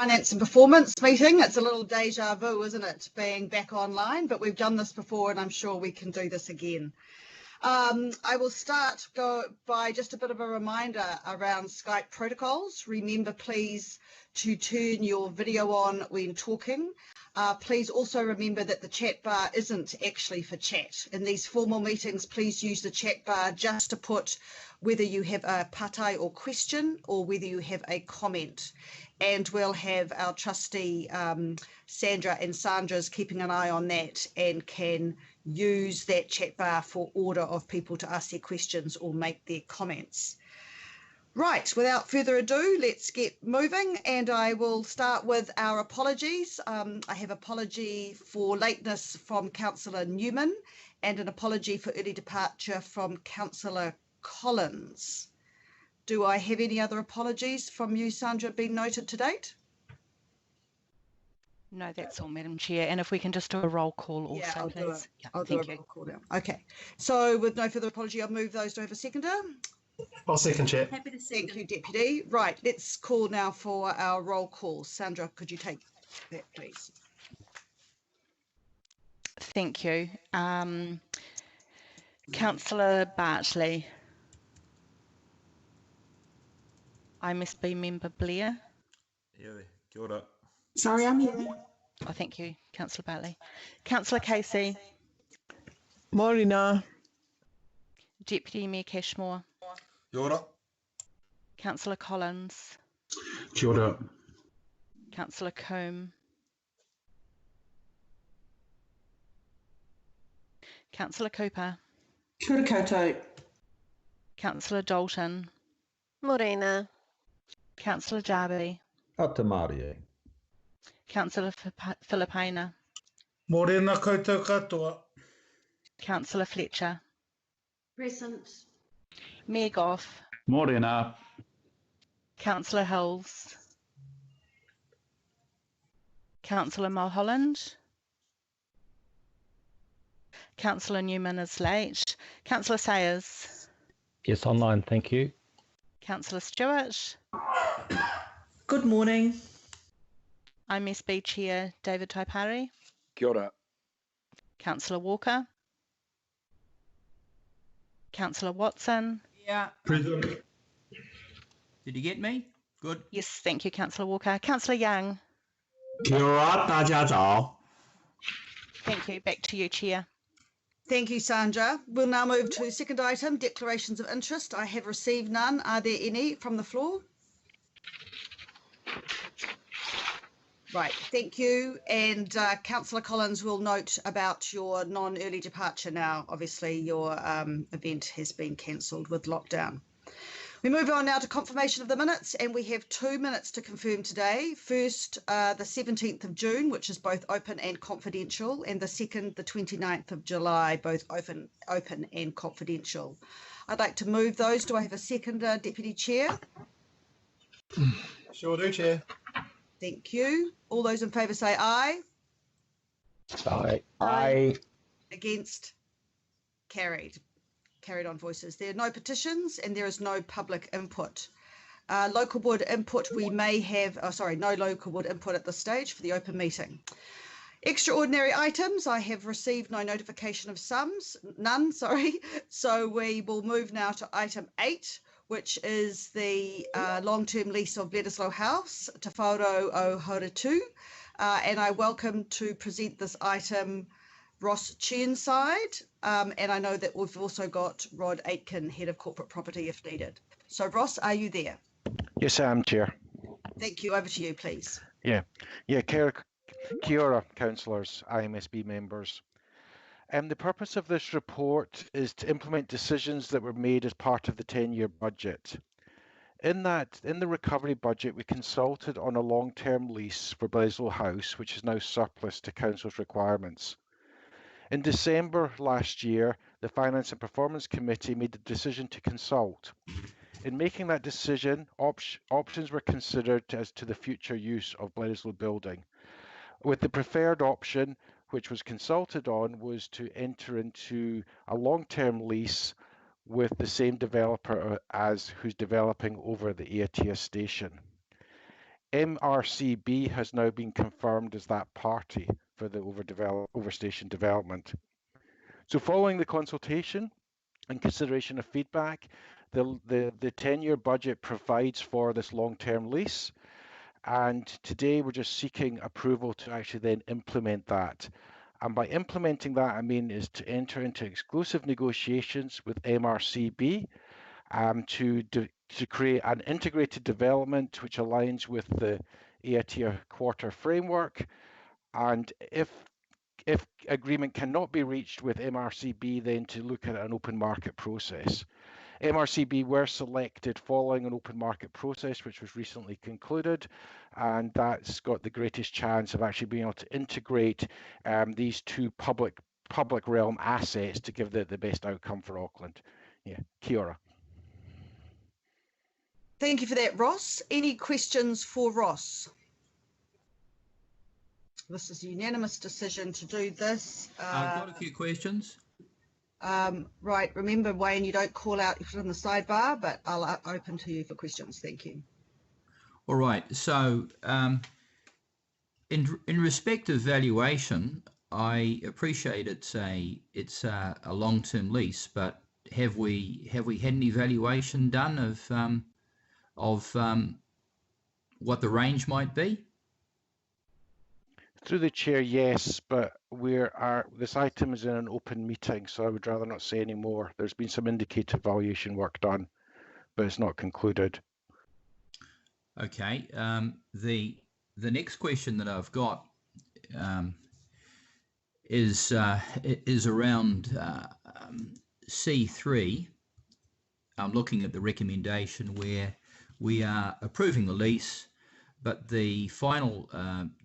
Finance and Performance meeting. It's a little deja vu, isn't it, being back online, but we've done this before and I'm sure we can do this again. I will go by just a bit of a reminder around Skype protocols. Remember, please, to turn your video on when talking. Please also remember that the chat bar isn't actually for chat. In these formal meetings, please use the chat bar just to put whether you have a patai or question or whether you have a comment. And we'll have our trustee Sandra and Sandra's keeping an eye on that and can use that chat bar for order of people to ask their questions or make their comments. Right, without further ado, let's get moving, and I will start with our apologies. I have apology for lateness from Councillor Newman and an apology for early departure from Councillor Collins. Do I have any other apologies from you, Sandra, being noted to date? No, that's all, Madam Chair. And if we can just do a roll call also, yeah, please. I'll do a roll call now. Okay, so with no further apology, I'll move those. Do I have a seconder? I'll second, Chair. Happy to second. Thank you, Deputy. Right, let's call now for our roll call. Sandra, could you take that, please? Thank you. Councillor Bartley. IMSB member Blair. Yeah, kia ora. Sorry, I'm here. Oh, thank you, Councillor Bartley. Councillor Casey. Morena. Deputy Mayor Cashmore. Kia ora. Councillor Collins. Kia ora. Councillor Coombe. Councillor Cooper. Kia ora koutou. Councillor Dalton. Morena. Councillor Jarby. Atamarie. Councillor Filipina. Morena koutou katoa. Councillor Fletcher. Present. Mayor Goff. Morena. Councillor Hills. Councillor Mulholland. Councillor Newman is late. Councillor Sayers. Yes, online, thank you. Councillor Stewart. Good morning. IMSB Chair David Taipari. Kia ora. Councillor Walker. Councillor Watson. Yeah. Present. Did you get me? Good. Yes, thank you, Councillor Walker. Councillor Young. Kia ora, 大家早. Thank you. Back to you, Chair. Thank you, Sandra. We'll now move to second item, declarations of interest. I have received none. Are there any from the floor? Right, thank you. And Councillor Collins will note about your non-early departure now. Obviously, your event has been cancelled with lockdown. We move on now to confirmation of the minutes, and we have 2 minutes to confirm today. First, the 17th of June, which is both open and confidential, and the second, the 29th of July, both open and confidential. I'd like to move those. Do I have a seconder, Deputy Chair? Sure do, Chair. Thank you. All those in favour say aye. Aye. Aye. Against? Carried. Carried on voices. There are no petitions and there is no public input. Local board input we may have, no local board input at this stage for the open meeting. Extraordinary items, I have received no notification of none. So we will move now to item 8, which is the long-term lease of Bledisloe House, Te Whaurau o Hauratu. And I welcome to present this item Ross Churnside, and I know that we've also got Rod Aitken, Head of Corporate Property, if needed. So Ross, are you there? Yes, I am, Chair. Thank you. Over to you, please. Yeah. Kia ora, councillors, IMSB members. The purpose of this report is to implement decisions that were made as part of the 10-year budget. In the recovery budget, we consulted on a long-term lease for Bledisloe House, which is now surplus to Council's requirements. In December last year, the Finance and Performance Committee made the decision to consult. In making that decision, options were considered as to the future use of Bledisloe building, with the preferred option, which was consulted on, was to enter into a long-term lease with the same developer as who's developing over the Aotea station. MRCB has now been confirmed as that party for the overstation development. So following the consultation and consideration of feedback, the 10-year budget provides for this long-term lease. And today we're just seeking approval to actually then implement that. And by implementing that, I mean is to enter into exclusive negotiations with MRCB to create an integrated development which aligns with the EATIA quarter framework. And if agreement cannot be reached with MRCB, then to look at an open market process. MRCB were selected following an open market process which was recently concluded, and that's got the greatest chance of actually being able to integrate these two public realm assets to give the best outcome for Auckland. Yeah, kia ora. Thank you for that, Ross. Any questions for Ross? This is a unanimous decision to do this. I've got a few questions. Right, remember, Wayne, you don't call out, you put it in the sidebar, but I'll open to you for questions. Thank you. All right, so in respect of valuation, I appreciate it's a long-term lease, but have we had any valuation done of what the range might be? Through the chair, yes, but this item is in an open meeting, so I would rather not say any more. There's been some indicative valuation work done, but it's not concluded. Okay. The next question that I've got is around C3. I'm looking at the recommendation where we are approving the lease, but the final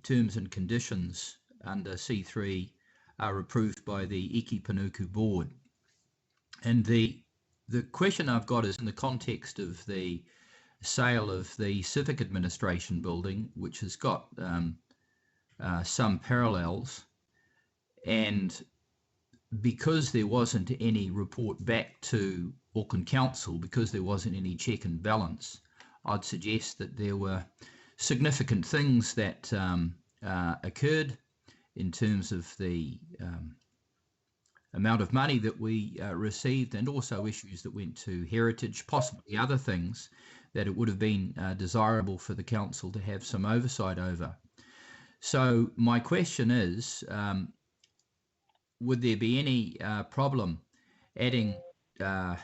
terms and conditions under C3 are approved by the Iki Panuku board. And the question I've got is in the context of the sale of the Civic Administration building, which has got some parallels, and because there wasn't any report back to Auckland Council, because there wasn't any check and balance, I'd suggest that there were significant things that occurred in terms of the amount of money that we received, and also issues that went to heritage, possibly other things that it would have been desirable for the council to have some oversight over. So my question is, would there be any problem adding to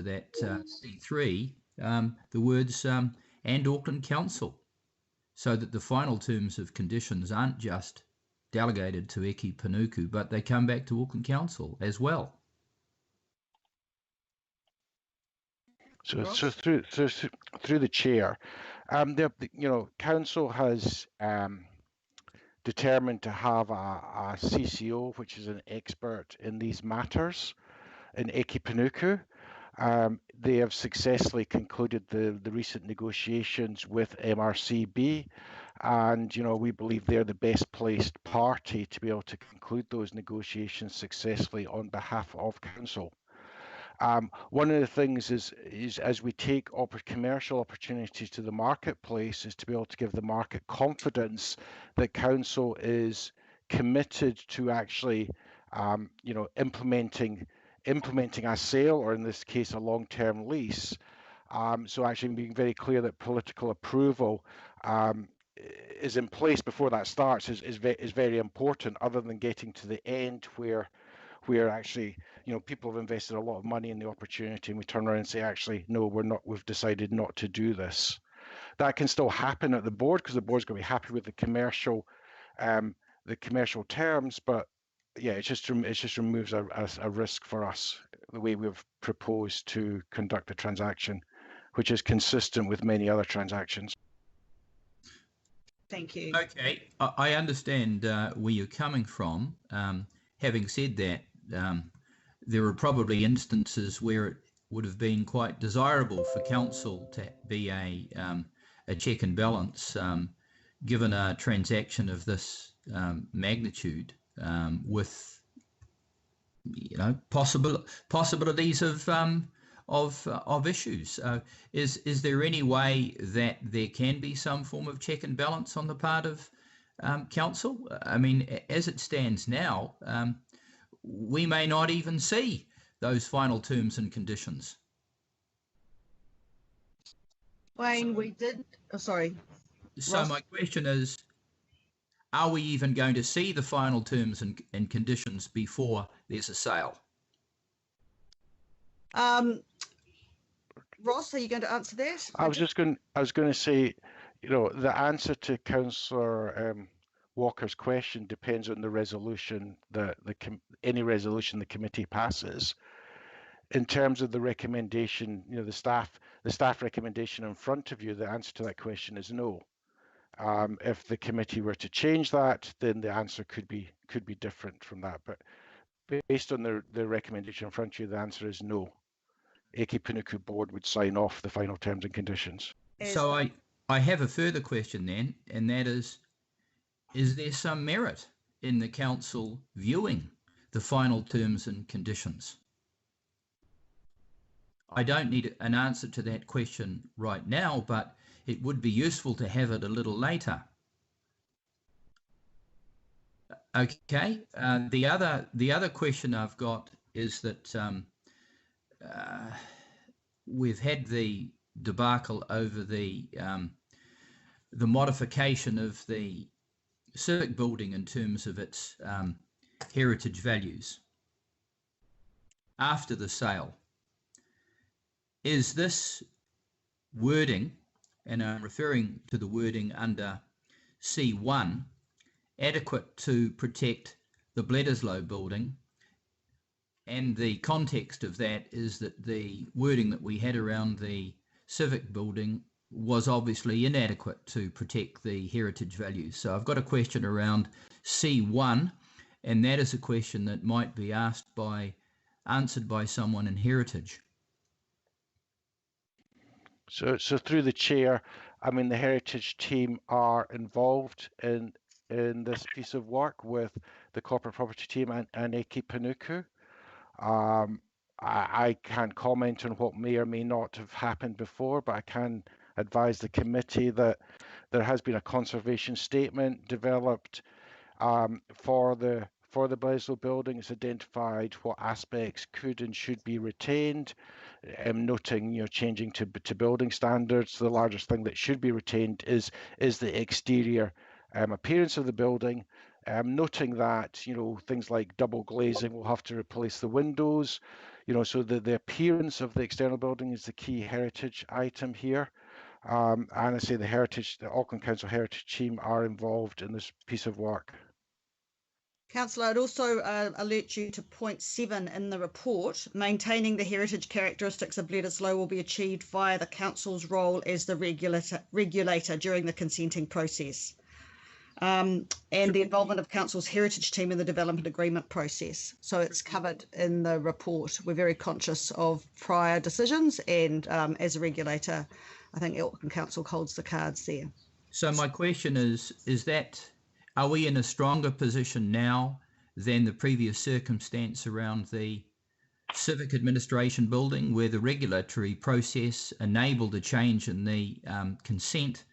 that C3 the words and Auckland Council, so that the final terms of conditions aren't just delegated to Iki Panuku, but they come back to Auckland Council as well? So through the chair, council has determined to have a CCO, which is an expert in these matters, in Iki Panuku. They have successfully concluded the recent negotiations with MRCB, and we believe they're the best placed party to be able to conclude those negotiations successfully on behalf of council. One of the things is as we take commercial opportunities to the marketplace, is to be able to give the market confidence that council is committed to actually implementing a sale, or in this case a long-term lease. So actually being very clear that political approval is in place before that starts is very important, other than getting to the end where actually people have invested a lot of money in the opportunity and we turn around and say, actually no, we've decided not to do this. That can still happen at the board, because the board's going to be happy with the commercial terms, but yeah, it just removes a risk for us, the way we've proposed to conduct the transaction, which is consistent with many other transactions. Thank you. Okay, I understand where you're coming from. Having said that, there are probably instances where it would have been quite desirable for council to be a check and balance, given a transaction of this magnitude, with possibilities of of issues. Is there any way that there can be some form of check and balance on the part of council? I mean, as it stands now, we may not even see those final terms and conditions. Wayne, we did. Oh, sorry. So Ross? my question is, are we even going to see the final terms and conditions before there's a sale? Ross, are you going to answer that? I was going to say, you know, the answer to Councillor Walker's question depends on the resolution that any resolution the committee passes. In terms of the recommendation, you know, the staff recommendation in front of you, the answer to that question is no. If the committee were to change that, then the answer could be different from that. But based on the recommendation in front of you, the answer is no. Eke Panuku board would sign off the final terms and conditions. So I have a further question then, and that is there some merit in the council viewing the final terms and conditions? I don't need an answer to that question right now, but it would be useful to have it a little later. Okay. The other question I've got is that we've had the debacle over the modification of the civic building in terms of its heritage values after the sale. Is this wording, and I'm referring to the wording under C1, adequate to protect the Bledisloe building? And the context of that is that the wording that we had around the civic building was obviously inadequate to protect the heritage values. So I've got a question around C1, and that is a question that might be answered by someone in heritage. So through the chair, I mean, the heritage team are involved in this piece of work with the corporate property team and Eke Panuku. I can't comment on what may or may not have happened before, but I can advise the committee that there has been a conservation statement developed for the Bledisloe building. It's identified what aspects could and should be retained, noting, you know, changing to building standards. The largest thing that should be retained is the exterior appearance of the building. Noting that, you know, things like double glazing will have to replace the windows, you know, so the appearance of the external building is the key heritage item here. And I say the Auckland Council Heritage team are involved in this piece of work. Councillor, I'd also alert you to point 7 in the report. Maintaining the heritage characteristics of Bledisloe will be achieved via the council's role as the regulator during the consenting process. And the involvement of council's heritage team in the development agreement process. So it's covered in the report. We're very conscious of prior decisions, and as a regulator, I think Auckland Council holds the cards there. So my question is that, are we in a stronger position now than the previous circumstance around the civic administration building, where the regulatory process enabled a change in the consent,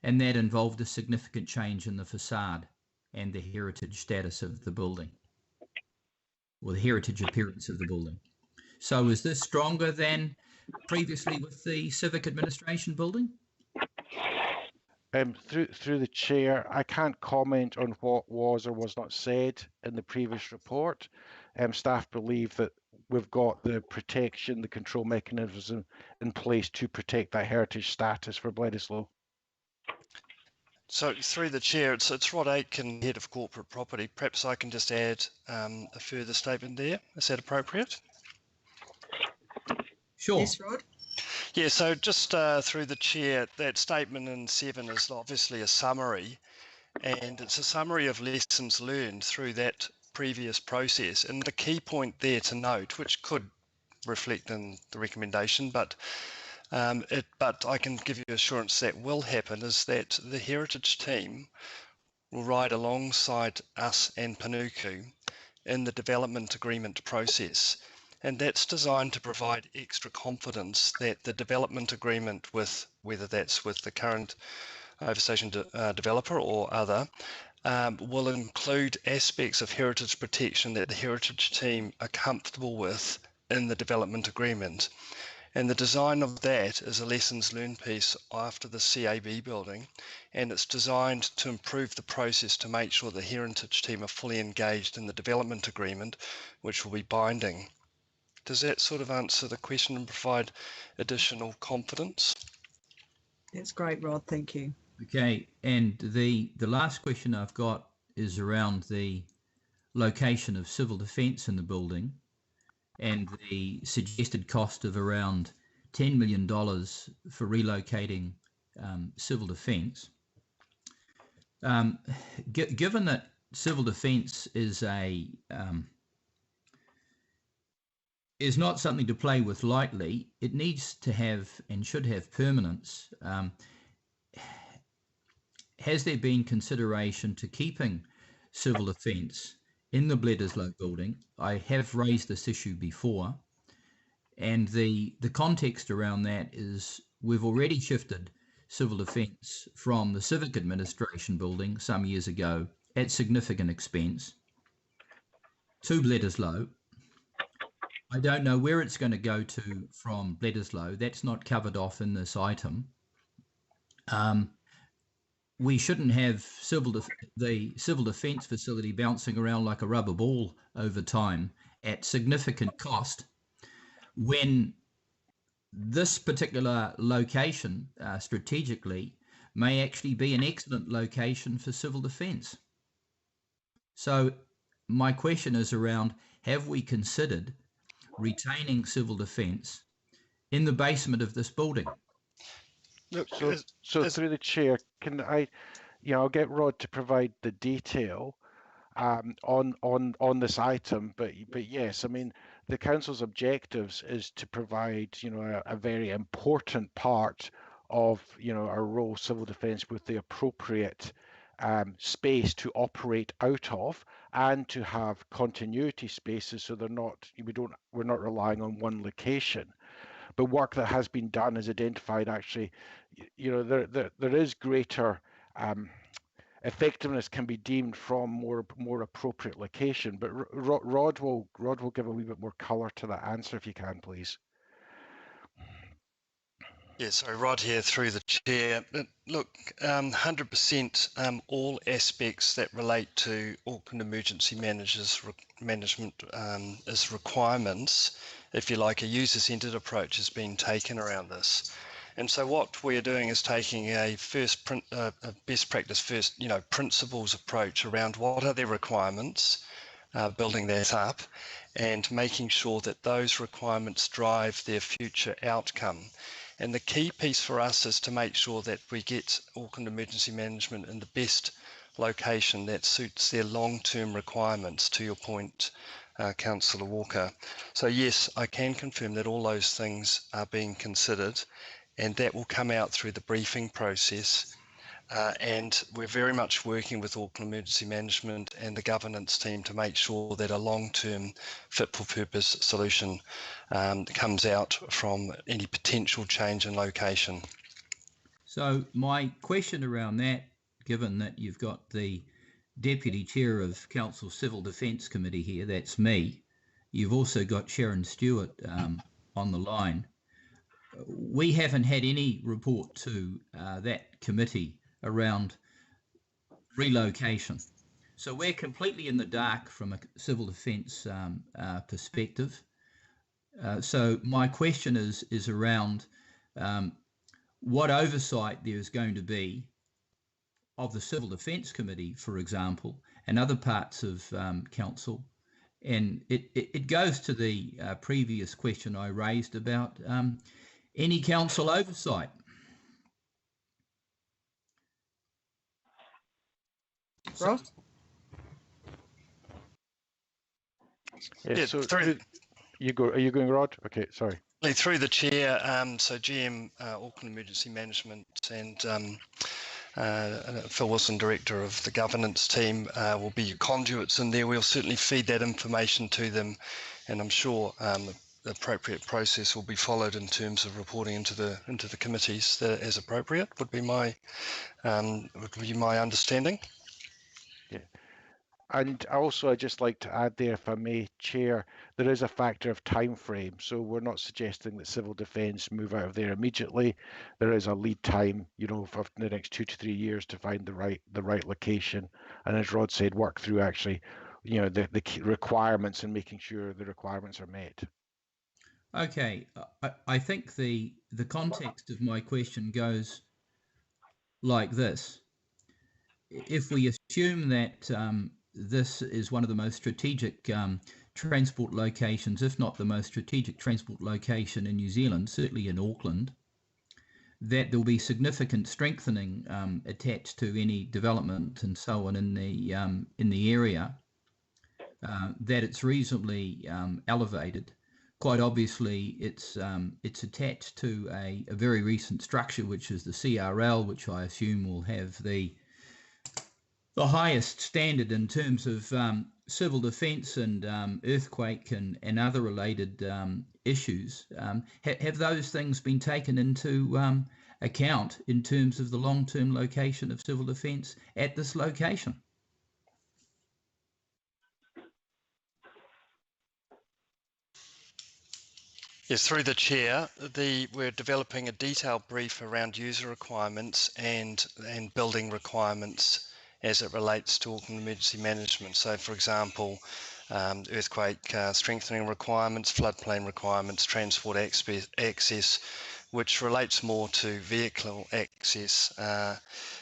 and that involved a significant change in the facade and the heritage status of the building, or the heritage appearance of the building? So is this stronger than previously with the civic administration building? Through the chair, I can't comment on what was or was not said in the previous report. Staff believe that we've got the protection, the control mechanism in place to protect that heritage status for Bledisloe. So through the chair, it's Rod Aitken, head of corporate property. Perhaps I can just add a further statement there. Is that appropriate? Sure. Yes, Rod. Yeah, so just through the chair, that statement in 7 is obviously a summary, and it's a summary of lessons learned through that previous process. And the key point there to note, which could reflect in the recommendation, but I can give you assurance that will happen, is that the heritage team will ride alongside us and Panuku in the development agreement process. and that's designed to provide extra confidence that the development agreement with, whether that's with the current overstation developer or other, will include aspects of heritage protection that the heritage team are comfortable with in the development agreement. And the design of that is a lessons learned piece after the CAB building, and it's designed to improve the process to make sure the heritage team are fully engaged in the development agreement, which will be binding. Does that sort of answer the question and provide additional confidence? That's great, Rod. Thank you. Okay, and the last question I've got is around the location of civil defence in the building and the suggested cost of around $10 million for relocating civil defence. Given that civil defence is not something to play with lightly, it needs to have and should have permanence. Has there been consideration to keeping civil defence in the Bledisloe building? I have raised this issue before, and the context around that is we've already shifted civil defence from the Civic Administration building some years ago at significant expense to Bledisloe. I don't know where it's going to go to from Bledisloe. That's not covered off in this item. We shouldn't have the civil defence facility bouncing around like a rubber ball over time at significant cost when this particular location strategically may actually be an excellent location for civil defence. So my question is around, have we considered retaining civil defence in the basement of this building? Look, So through the chair, can I, I'll get Rod to provide the detail on this item, but yes, I mean, the council's objectives is to provide, a very important part of, our role civil defence with the appropriate space to operate out of, and to have continuity spaces so we're not relying on one location. But work that has been done has identified actually, there is greater effectiveness can be deemed from more appropriate location. But Rod will give a wee bit more colour to that answer if you can, please. Yeah, so Rod here through the chair. Look, 100% all aspects that relate to Auckland Emergency Management as requirements, if you like, a user-centred approach has been taken around this. And so what we're doing is taking a best practice first, principles approach around what are their requirements, building that up, and making sure that those requirements drive their future outcome. And the key piece for us is to make sure that we get Auckland Emergency Management in the best location that suits their long-term requirements, to your point, Councillor Walker. So yes, I can confirm that all those things are being considered, and that will come out through the briefing process. And we're very much working with Auckland Emergency Management and the governance team to make sure that a long-term fit-for-purpose solution comes out from any potential change in location. So my question around that, given that you've got the Deputy Chair of Council Civil Defence Committee here, that's me, you've also got Sharon Stewart on the line. We haven't had any report to that committee around relocation. So we're completely in the dark from a civil defence perspective. So my question is around what oversight there is going to be of the Civil Defence Committee, for example, and other parts of council. And it goes to the previous question I raised about any council oversight. Rod? Yeah, so are you going, Rod? Okay, sorry. Through the chair, so GM Auckland Emergency Management and Phil Wilson, Director of the governance team, will be your conduits in there. We'll certainly feed that information to them and I'm sure the appropriate process will be followed in terms of reporting into the committees as appropriate. Would be my understanding. Yeah. And also, I'd just like to add there, if I may, Chair, there is a factor of time frame. So we're not suggesting that civil defence move out of there immediately. There is a lead time, you know, for the next 2 to 3 years to find the right location. And as Rod said, work through actually, you know, the key requirements and making sure the requirements are met. Okay, I think the context of my question goes like this. If we assume that this is one of the most strategic transport locations, if not the most strategic transport location in New Zealand, certainly in Auckland, that there will be significant strengthening attached to any development and so on in the area, that it's reasonably elevated. Quite obviously, it's attached to a very recent structure, which is the CRL, which I assume will have the highest standard in terms of civil defence and earthquake and other related issues. Have those things been taken into account in terms of the long-term location of civil defence at this location? Yes, through the chair, we're developing a detailed brief around user requirements and building requirements as it relates to Auckland emergency management. So, for example, earthquake strengthening requirements, floodplain requirements, transport access, which relates more to vehicle access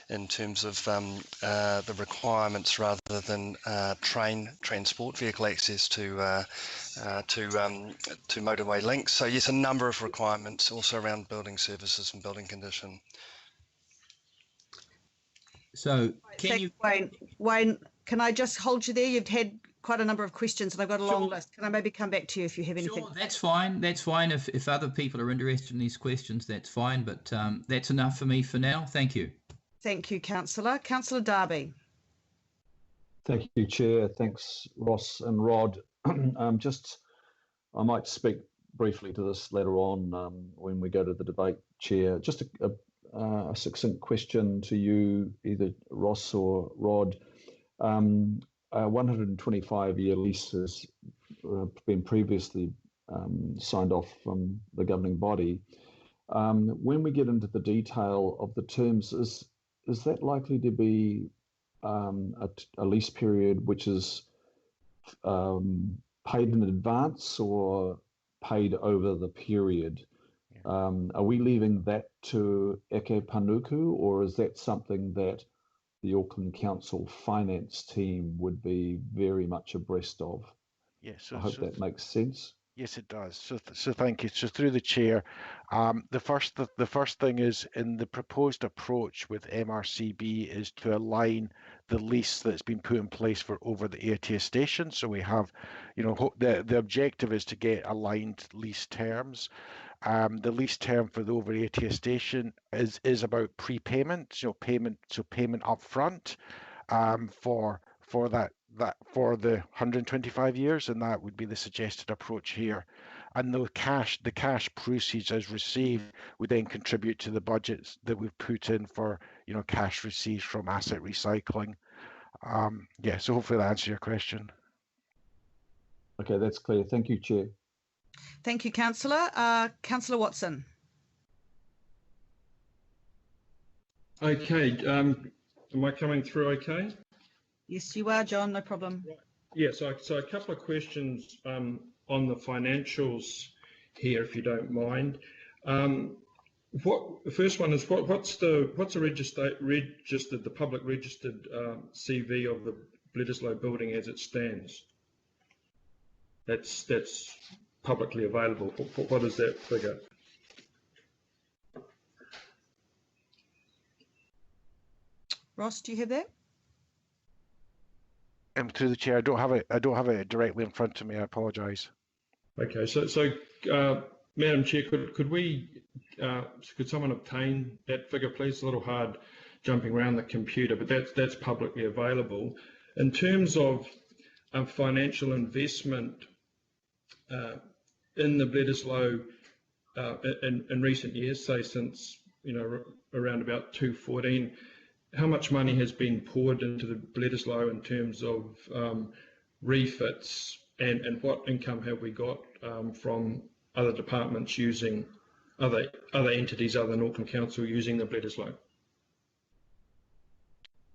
in terms of the requirements rather than train transport, vehicle access to motorway links. So yes, a number of requirements also around building services and building condition. So Wayne, can I just hold you there? You've had quite a number of questions and I've got a long list. Can I maybe come back to you if you have anything? Sure, that's fine. That's fine. If other people are interested in these questions, that's fine. But that's enough for me for now. Thank you. Thank you, Councillor. Councillor Darby. Thank you, Chair. Thanks, Ross and Rod. I might speak briefly to this later on when we go to the debate, Chair. Just a succinct question to you, either Ross or Rod. A 125-year lease has been previously signed off from the governing body. When we get into the detail of the terms, is that likely to be a lease period which is paid in advance or paid over the period? Are we leaving that to Eke Panuku, or is that something that the Auckland Council finance team would be very much abreast of? Yes, I hope that makes sense. Yes, it does. So thank you. So through the chair, the first thing is in the proposed approach with MRCB is to align the lease that's been put in place for over the ATA station. So we have, you know, the objective is to get aligned lease terms. The lease term for the over ATA station is about prepayment, payment up front for the 125 years, and that would be the suggested approach here. And the cash proceeds as received would then contribute to the budgets that we've put in for, you know, cash received from asset recycling. Yeah, so hopefully that answers your question. Okay, that's clear. Thank you, Chair. Thank you, Councillor. Councillor Watson. Okay, am I coming through okay? Yes, you are, John, no problem. Yeah, so a couple of questions on the financials here, if you don't mind. The first one is what's the registered, the public registered CV of the Bledisloe building as it stands? That's publicly available. What is that figure? Ross, do you have that? Through the chair, I don't have it directly in front of me. I apologise. Okay, so Madam Chair, could someone obtain that figure, please? It's a little hard jumping around the computer, but that's publicly available. In terms of financial investment in the Bledisloe in recent years, say since around about 2014, how much money has been poured into the Bledisloe in terms of refits, and what income have we got from other departments using other entities other than Auckland Council using the Bledisloe?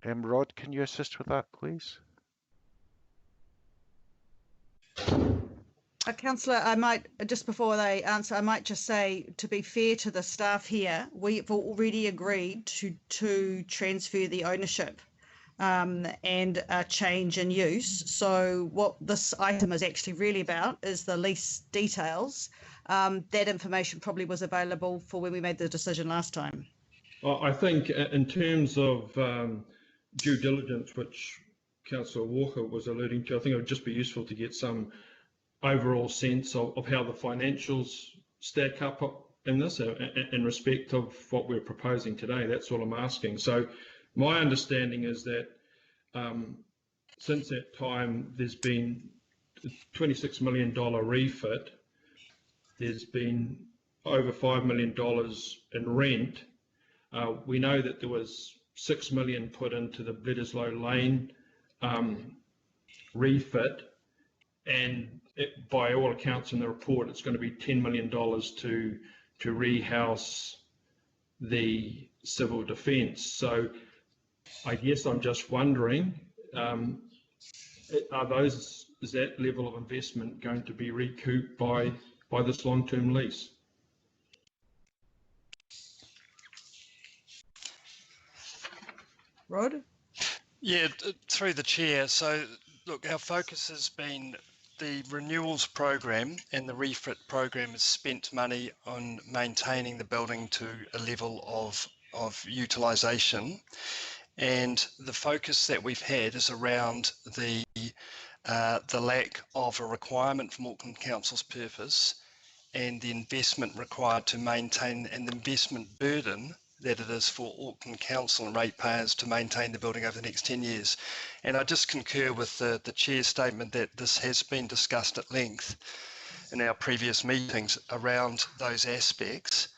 Rod, can you assist with that, please? Councillor, I might, just before they answer, I might just say, to be fair to the staff here, we've already agreed to transfer the ownership and a change in use. So what this item is actually really about is the lease details. That information probably was available for when we made the decision last time. I think in terms of due diligence, which Councillor Walker was alluding to, I think it would just be useful to get some overall sense of how the financials stack up in this in respect of what we're proposing today. That's all I'm asking. So my understanding is that since that time there's been a $26 million refit, there's been over $5 million in rent. We know that there was $6 million put into the Bledisloe Lane refit, and by all accounts in the report, it's going to be $10 million to rehouse the civil defence. So I guess I'm just wondering, is that level of investment going to be recouped by this long-term lease? Rod? Yeah, through the chair. So look, our focus has been the renewals program, and the refit program has spent money on maintaining the building to a level of utilisation, and the focus that we've had is around the lack of a requirement from Auckland Council's purpose and the investment required to maintain, and the investment burden that it is for Auckland Council and ratepayers to maintain the building over the next 10 years. And I just concur with the Chair's statement that this has been discussed at length in our previous meetings around those aspects.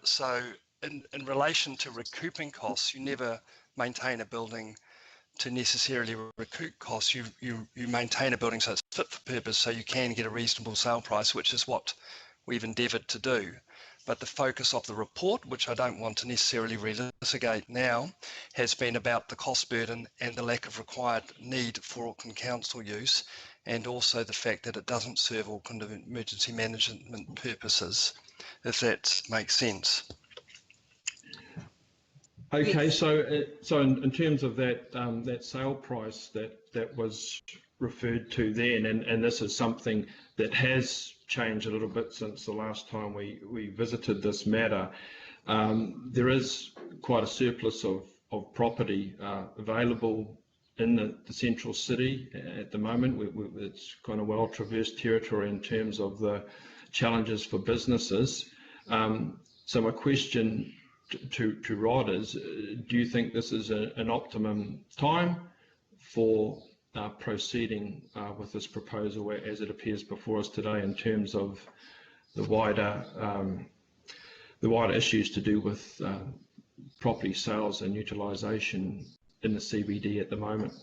So in relation to recouping costs, you never maintain a building to necessarily recoup costs. You maintain a building so it's fit for purpose, so you can get a reasonable sale price, which is what we've endeavoured to do. But the focus of the report, which I don't want to necessarily relitigate now, has been about the cost burden and the lack of required need for Auckland Council use, and also the fact that it doesn't serve Auckland emergency management purposes, if that makes sense. Okay, so in terms of that that sale price that was referred to then, and this is something that has changed a little bit since the last time we visited this matter, there is quite a surplus of property available in the central city at the moment. It's kind of well traversed territory in terms of the challenges for businesses. So my question to Rod is, do you think this is an optimum time for proceeding with this proposal as it appears before us today, in terms of the wider issues to do with property sales and utilisation in the CBD at the moment?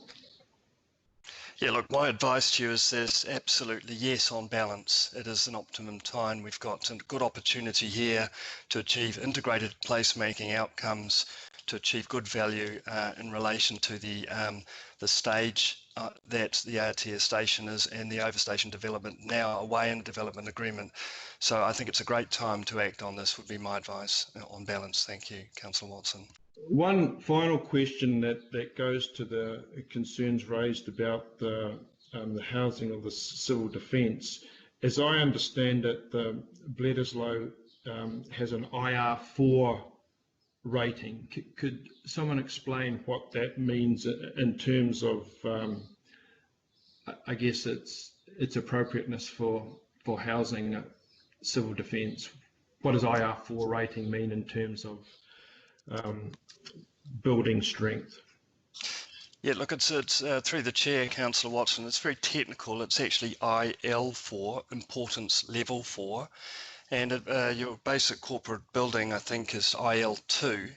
Yeah, look, my advice to you is there's absolutely yes, on balance. It is an optimum time. We've got a good opportunity here to achieve integrated placemaking outcomes, to achieve good value in relation to the stage that the RTS station is, and the overstation development now away in a development agreement. So I think it's a great time to act on this, would be my advice on balance. Thank you, Councillor Watson. One final question that goes to the concerns raised about the housing of the civil defence. As I understand it, the Bledisloe has an IR4 rating. Could someone explain what that means in terms of, I guess, its appropriateness for housing civil defence? What does IR4 rating mean in terms of building strength? Yeah, look, it's through the chair, Councillor Watson. It's very technical. It's actually IL4, importance level 4, and your basic corporate building, I think, is IL2.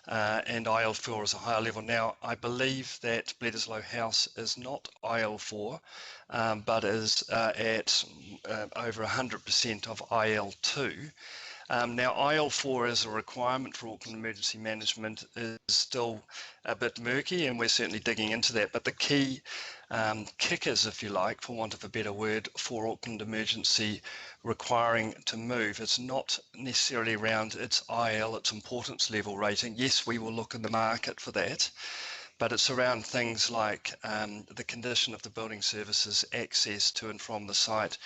And IL4 is a higher level. Now, I believe that Bledisloe House is not IL4, but is at over 100% of IL2. Now, IL4 as a requirement for Auckland Emergency Management is still a bit murky, and we're certainly digging into that. But the key kickers, if you like, for want of a better word, for Auckland Emergency requiring to move, it's not necessarily around its IL, its importance level rating. Yes, we will look in the market for that, but it's around things like the condition of the building services, access to and from the site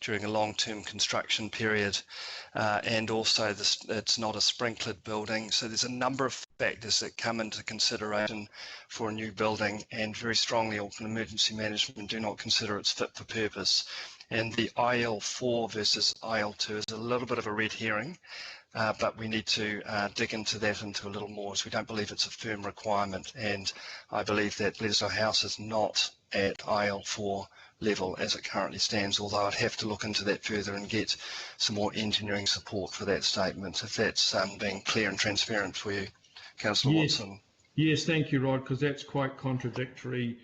during a long-term construction period, and also it's not a sprinklered building. So there's a number of factors that come into consideration for a new building, and very strongly Auckland Emergency Management do not consider it's fit for purpose. And the IL4 versus IL2 is a little bit of a red herring. But we need to dig into that into a little more, as we don't believe it's a firm requirement. And I believe that Bledisloe House is not at IL4 level as it currently stands, although I'd have to look into that further and get some more engineering support for that statement, if that's being clear and transparent for you, Councillor Watson. Yes, thank you, Rod, because that's quite contradictory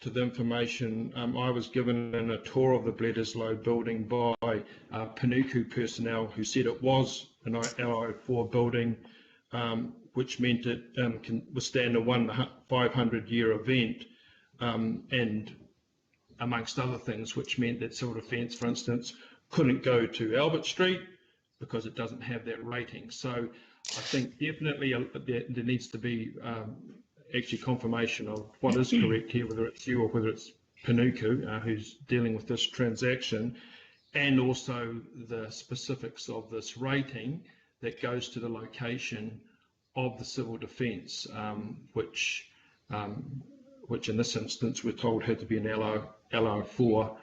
to the information I was given in a tour of the Bledisloe building by Panuku personnel who said it was an LO4 building, which meant it can withstand a 500-year event, and amongst other things, which meant that civil defence, for instance, couldn't go to Albert Street because it doesn't have that rating. So I think definitely there needs to be actually confirmation of what is correct here, whether it's you or whether it's Panuku who's dealing with this transaction, and also the specifics of this rating that goes to the location of the civil defence, which in this instance we're told had to be an LO4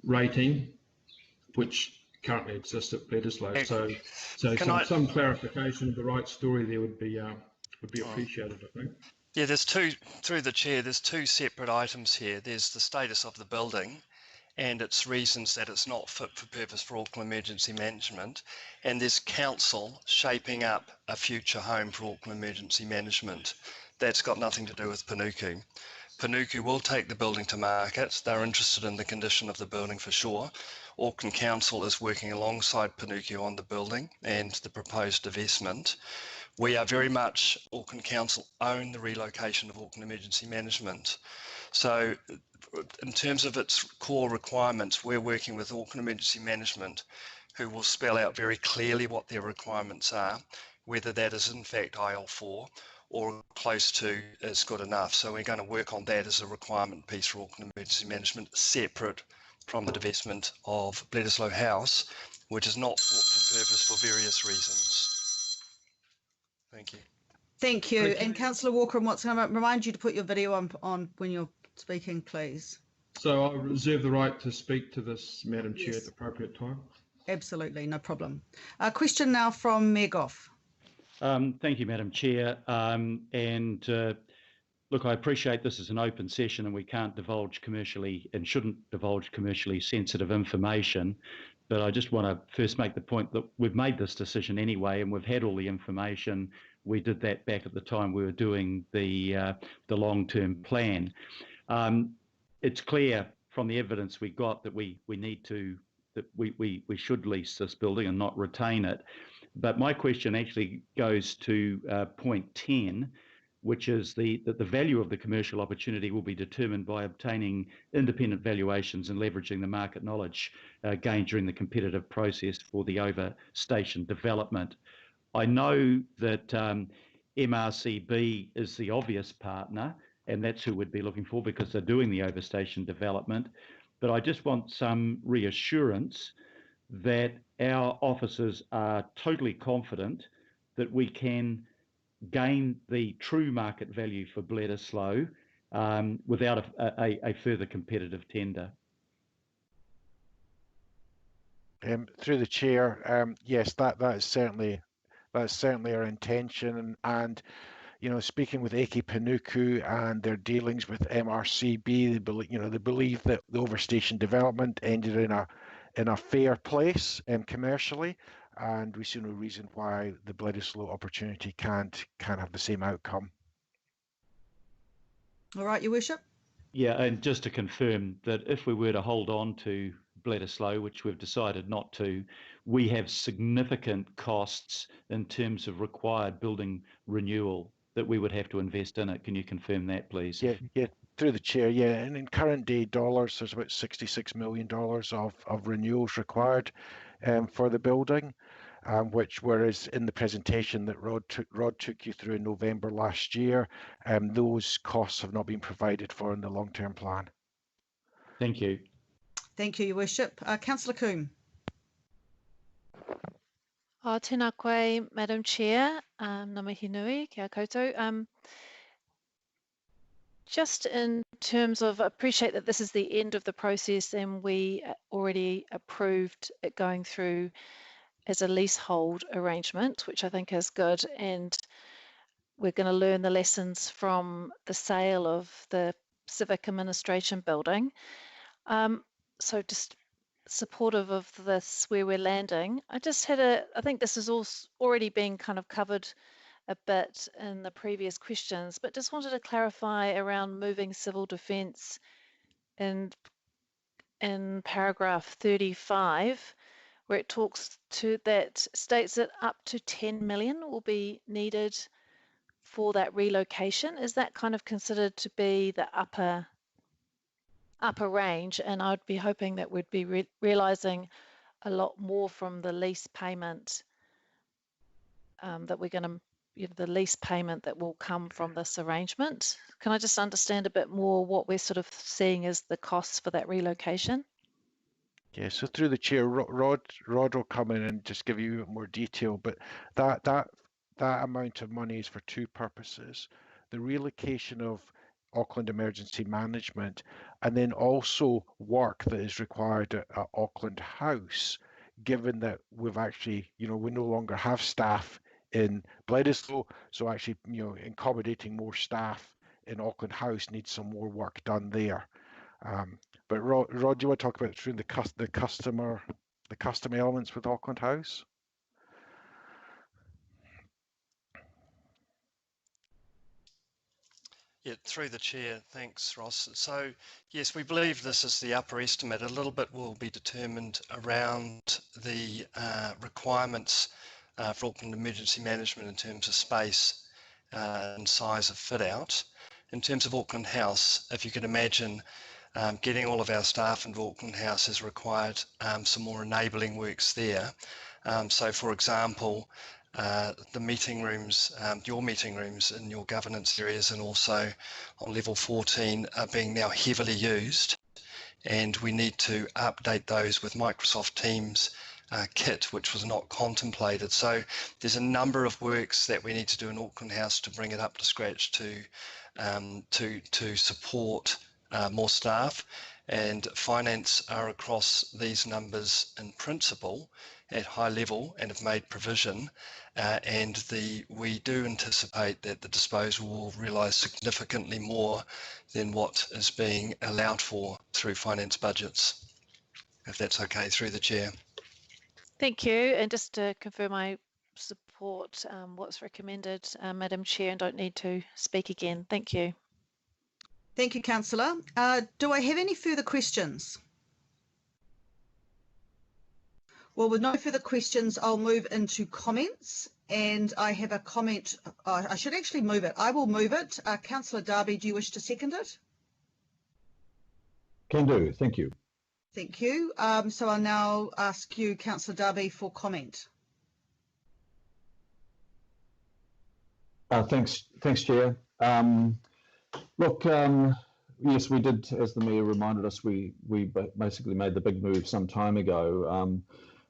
rating, which currently exists at Bledisloe. So some clarification of the right story there would be appreciated, I think. Yeah, there's two, through the chair, there's two separate items here. There's the status of the building and its reasons that it's not fit for purpose for Auckland Emergency Management, and there's council shaping up a future home for Auckland Emergency Management. That's got nothing to do with Panuku. Panuku will take the building to market. They're interested in the condition of the building for sure. Auckland Council is working alongside Panuku on the building and the proposed divestment. We are very much, Auckland Council own the relocation of Auckland Emergency Management. So in terms of its core requirements, we're working with Auckland Emergency Management, who will spell out very clearly what their requirements are, whether that is in fact IL4 or close to is good enough. So we're going to work on that as a requirement piece for Auckland Emergency Management, separate from the divestment of Bledisloe House, which is not fit for purpose for various reasons. Thank you. Thank you. And Councillor Walker, and Watson, I'm going to remind you to put your video on when you're speaking, please. So I reserve the right to speak to this, Madam Chair, at the appropriate time. Absolutely, no problem. A question now from Mayor Goff. Thank you, Madam Chair. Look, I appreciate this is an open session and we can't divulge commercially and shouldn't divulge commercially sensitive information. But I just want to first make the point that we've made this decision anyway, and we've had all the information. We did that back at the time we were doing the long-term plan. It's clear from the evidence we got that we should lease this building and not retain it. But my question actually goes to point 10, which is that the value of the commercial opportunity will be determined by obtaining independent valuations and leveraging the market knowledge gained during the competitive process for the overstation development. I know that MRCB is the obvious partner, and that's who we'd be looking for because they're doing the overstation development. But I just want some reassurance that our officers are totally confident that we can gain the true market value for Bledisloe without a further competitive tender. Through the chair, yes, that is certainly our intention, and speaking with Eki Panuku and their dealings with MRCB, they believe that the overstation development ended in a fair place commercially, and we see no reason why the Bledisloe opportunity can't have the same outcome. All right, Your Worship. Yeah, and just to confirm that if we were to hold on to Bledisloe, which we've decided not to, we have significant costs in terms of required building renewal that we would have to invest in it. Can you confirm that, please? Yeah, through the chair, yeah. And in current day dollars, there's about $66 million of renewals required for the building, which, whereas in the presentation that Rod took you through in November last year, those costs have not been provided for in the long-term plan. Thank you. Thank you, Your Worship. Councillor Coombe. Tēnā koe, Madam Chair, ngā mihi nui, kia koutou. Just in terms of, appreciate that this is the end of the process and we already approved it going through as a leasehold arrangement, which I think is good, and we're going to learn the lessons from the sale of the Civic Administration building. So just supportive of this, where we're landing. I think this is already been kind of covered a bit in the previous questions, but just wanted to clarify around moving civil defence in paragraph 35, where it talks to that states that up to 10 million will be needed for that relocation. Is that kind of considered to be the upper range? And I'd be hoping that we'd be realising a lot more from the lease payment that we're going to, the lease payment that will come from this arrangement. Can I just understand a bit more what we're sort of seeing as the costs for that relocation? Yeah, so through the chair, Rod will come in and just give you more detail, but that amount of money is for two purposes: the relocation of Auckland Emergency Management, and then also work that is required at Auckland House, given that we've actually, we no longer have staff in Bledisloe, so actually, accommodating more staff in Auckland House needs some more work done there. But Rod, do you want to talk about through the customer elements with Auckland House? Yeah, through the chair, thanks, Ross. So yes, we believe this is the upper estimate. A little bit will be determined around the requirements for Auckland Emergency Management in terms of space and size of fit out. In terms of Auckland House, if you can imagine, getting all of our staff into Auckland House has required some more enabling works there. So for example, the meeting rooms, your meeting rooms in your governance areas and also on level 14 are being now heavily used, and we need to update those with Microsoft Teams kit, which was not contemplated. So there's a number of works that we need to do in Auckland House to bring it up to scratch to support more staff, and finance are across these numbers in principle at high level and have made provision, and we do anticipate that the disposal will realise significantly more than what is being allowed for through finance budgets, if that's okay, through the chair. Thank you, and just to confirm, I support what's recommended, Madam Chair, and don't need to speak again. Thank you. Thank you, Councillor. Do I have any further questions? Well, with no further questions, I'll move into comments, and I have a comment. I should actually move it. I will move it. Councillor Darby, do you wish to second it? Can do. Thank you. Thank you. So I'll now ask you, Councillor Darby, for comment. Thanks, Chair. Look, yes, we did, as the Mayor reminded us, we basically made the big move some time ago.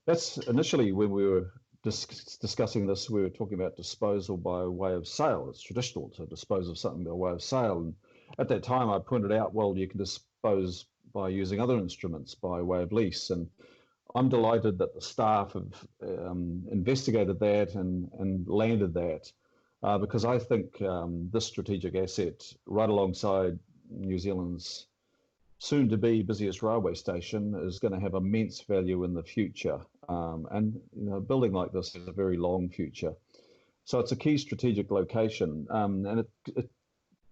That's initially when we were discussing this, we were talking about disposal by way of sale. It's traditional to dispose of something by way of sale. And at that time, I pointed out, well, you can dispose by using other instruments by way of lease. And I'm delighted that the staff have investigated that and landed that. because I think this strategic asset, right alongside New Zealand's soon-to-be busiest railway station, is going to have immense value in the future. And a building like this has a very long future. So it's a key strategic location,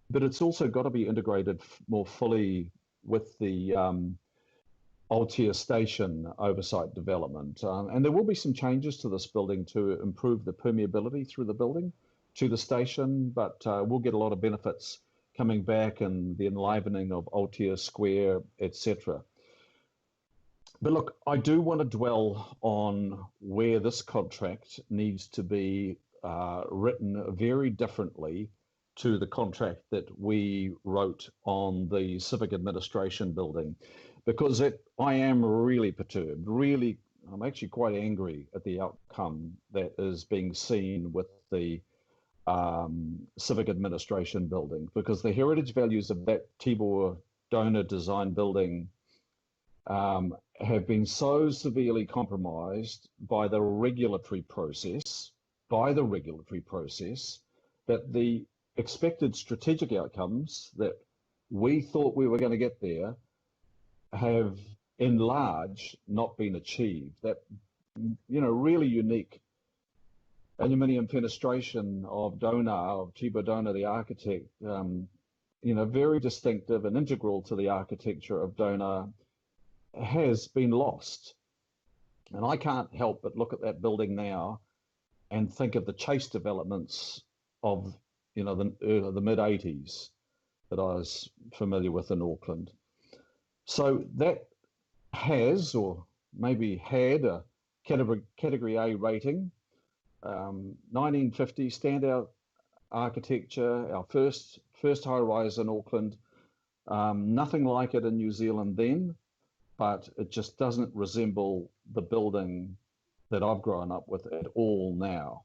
but it's also got to be integrated more fully with the Aotea Station oversight development. And there will be some changes to this building to improve the permeability through the building to the station, but we'll get a lot of benefits coming back and the enlivening of Aotea Square, etc. But look, I do want to dwell on where this contract needs to be written very differently to the contract that we wrote on the Civic Administration building, because I am really perturbed, I'm actually quite angry at the outcome that is being seen with the Civic Administration building, because the heritage values of that Tibor donor design building have been so severely compromised by the regulatory process, that the expected strategic outcomes that we thought we were going to get there have in large not been achieved. That, really unique aluminium fenestration of Tibor Donor, the architect, very distinctive and integral to the architecture of Donor, has been lost. And I can't help but look at that building now and think of the chase developments of, the mid-80s that I was familiar with in Auckland. So that has, or maybe had, a category A rating. 1950 standout architecture, our first high-rise in Auckland. Nothing like it in New Zealand then, but it just doesn't resemble the building that I've grown up with at all now.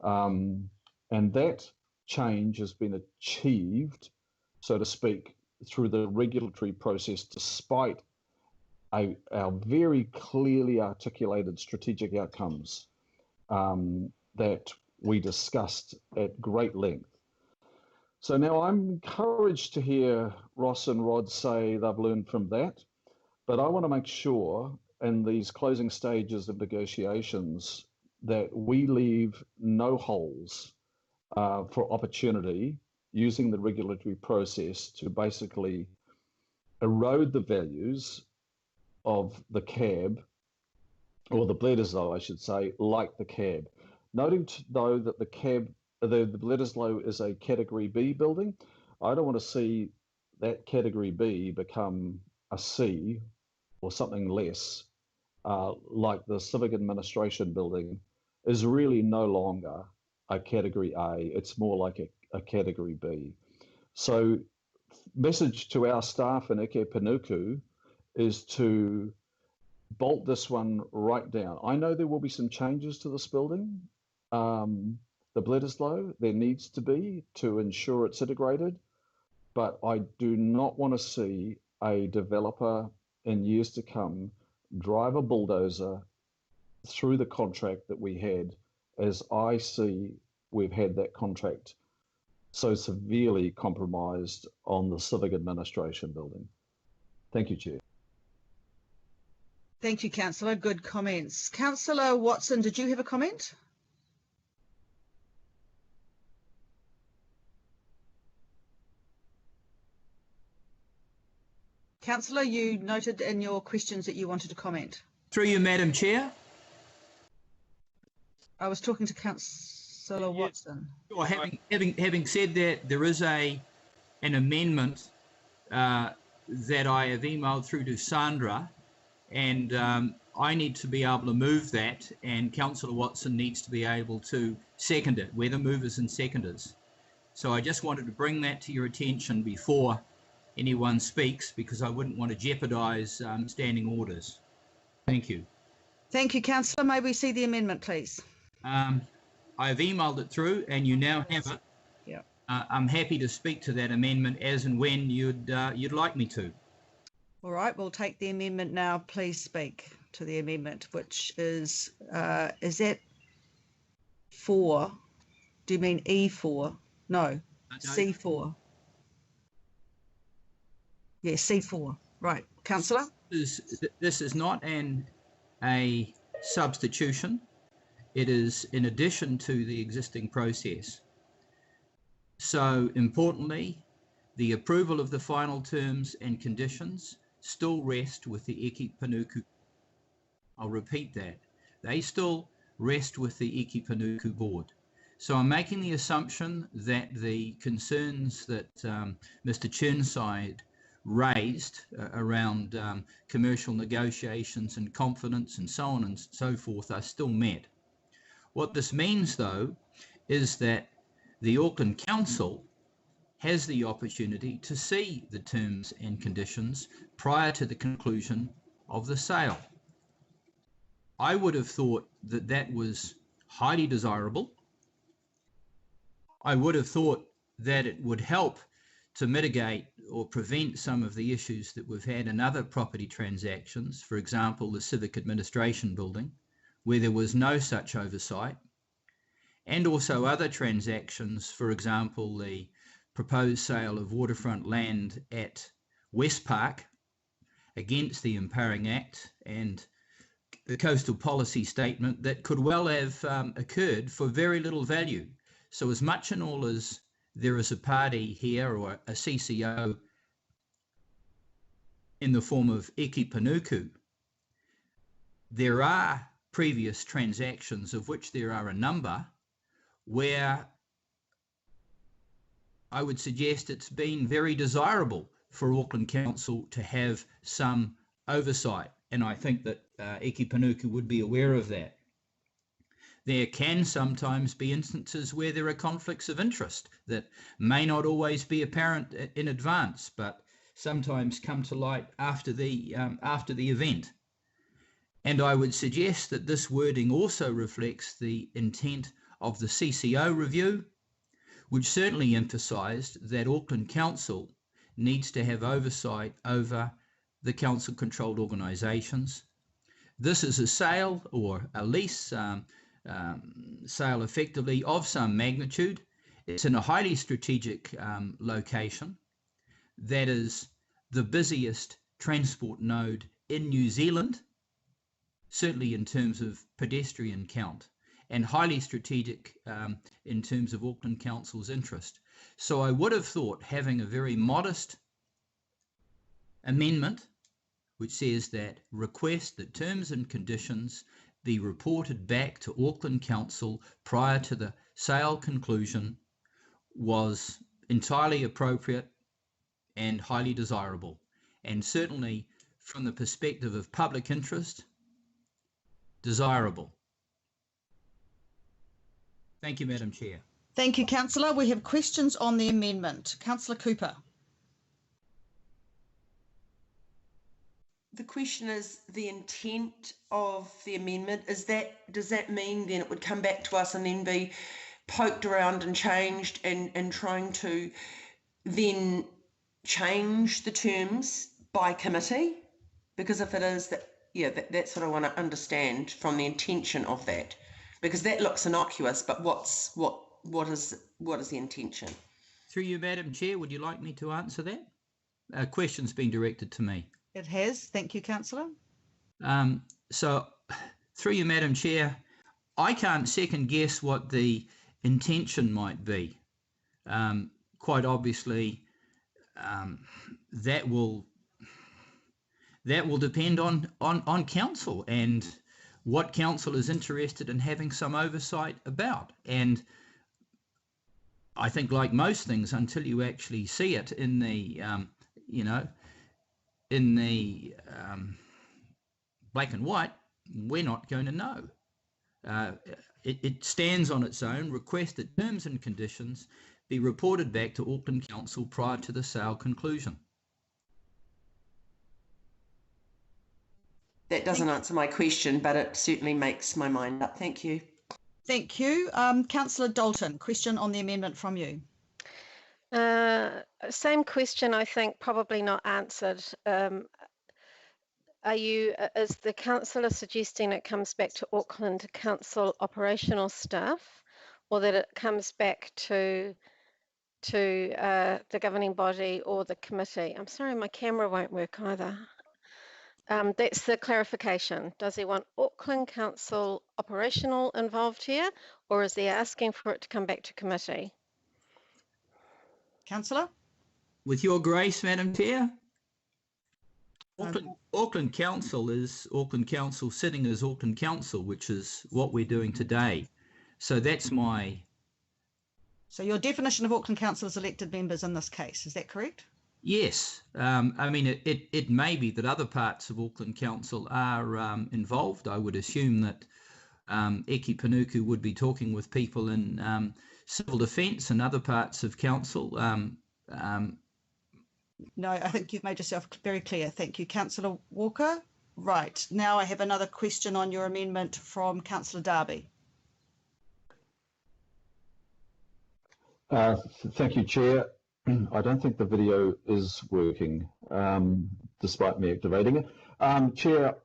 And that change has been achieved, so to speak, through the regulatory process, despite our very clearly articulated strategic outcomes that we discussed at great length. So now I'm encouraged to hear Ross and Rod say they've learned from that, but I want to make sure in these closing stages of negotiations that we leave no holes for opportunity using the regulatory process to basically erode the values of the cab, or the Bledisloe, I should say, like the cab. Noting though that the Bledisloe is a Category B building, I don't want to see that Category B become a C or something less, like the Civic Administration building is really no longer a Category A. It's more like a Category B. So message to our staff in Eke Panuku is to bolt this one right down. I know there will be some changes to this building, the Bledisloe, there needs to be to ensure it's integrated, but I do not want to see a developer in years to come drive a bulldozer through the contract that we had, as I see we've had that contract so severely compromised on the Civic Administration building. Thank you, Chair. Thank you, Councillor. Good comments. Councillor Watson, did you have a comment? Councillor, you noted in your questions that you wanted to comment. Through you, Madam Chair. I was talking to Councillor Watson. Well, having said that, there is an amendment that I have emailed through to Sandra, and I need to be able to move that, and Councillor Watson needs to be able to second it. We're the movers and seconders. So I just wanted to bring that to your attention before anyone speaks, because I wouldn't want to jeopardise standing orders. Thank you. Thank you, Councillor. May we see the amendment, please? I've emailed it through, and you now have it. Yeah. I'm happy to speak to that amendment as and when you'd like me to. All right, we'll take the amendment now. Please speak to the amendment, which is that 4 Do you mean E4? No, C4. Yeah, C4. Right, Councillor? This is not a substitution. It is in addition to the existing process. So importantly, the approval of the final terms and conditions still rest with the Eki Panuku. I'll repeat that. They still rest with the Eki Panuku board. So I'm making the assumption that the concerns that Mr. Chirnside raised around commercial negotiations and confidence and so on and so forth are still met. What this means, though, is that the Auckland Council has the opportunity to see the terms and conditions prior to the conclusion of the sale. I would have thought that that was highly desirable. I would have thought that it would help to mitigate or prevent some of the issues that we've had in other property transactions, for example, the Civic Administration Building, where there was no such oversight, and also other transactions, for example, the proposed sale of waterfront land at West Park against the Empowering Act and the coastal policy statement that could well have occurred for very little value. So as much and all as there is a party here or a CCO in the form of Eki Panuku, there are previous transactions, of which there are a number, where I would suggest it's been very desirable for Auckland Council to have some oversight. And I think that Eki Panuku would be aware of that. There can sometimes be instances where there are conflicts of interest that may not always be apparent in advance, but sometimes come to light after the event. And I would suggest that this wording also reflects the intent of the CCO review, which certainly emphasised that Auckland Council needs to have oversight over the council-controlled organisations. This is a sale or a lease sale effectively of some magnitude. It's in a highly strategic location that is the busiest transport node in New Zealand, certainly in terms of pedestrian count, and highly strategic in terms of Auckland Council's interest. So I would have thought having a very modest amendment which says that request that terms and conditions be reported back to Auckland Council prior to the sale conclusion was entirely appropriate and highly desirable, and certainly from the perspective of public interest, desirable. Thank you, Madam Chair. Thank you, Councillor. We have questions on the amendment. Councillor Cooper. The question is the intent of the amendment. Does that mean then it would come back to us and then be poked around and changed and trying to then change the terms by committee? Because if it is, that's what I want to understand from the intention of that. Because that looks innocuous, but what is the intention? Through you, Madam Chair, would you like me to answer that? Question's been directed to me. It has. Thank you, Councillor. So, through you, Madam Chair, I can't second guess what the intention might be. Quite obviously, that will depend on council and what council is interested in having some oversight about. And I think, like most things, until you actually see it in the black and white, we're not going to know. It stands on its own. Request that terms and conditions be reported back to Auckland Council prior to the sale conclusion. That doesn't answer my question, but it certainly makes my mind up. Thank you. Thank you. Councillor Dalton, question on the amendment from you. Same question, I think, probably not answered. Is the councillor suggesting it comes back to Auckland Council operational staff, or that it comes back to the governing body or the committee? I'm sorry, my camera won't work either. That's the clarification. Does he want Auckland Council operational involved here, or is he asking for it to come back to committee? Councillor? With your grace, Madam Chair, Auckland Council is Auckland Council sitting as Auckland Council, which is what we're doing today. So that's my... So your definition of Auckland Council is elected members in this case, is that correct? Yes. I mean, it may be that other parts of Auckland Council are involved. I would assume that Eki Panuku would be talking with people in civil defence and other parts of council. No, I think you've made yourself very clear. Thank you, Councillor Walker. Right, now I have another question on your amendment from Councillor Darby. Thank you, Chair. I don't think the video is working, despite me activating it. Chair,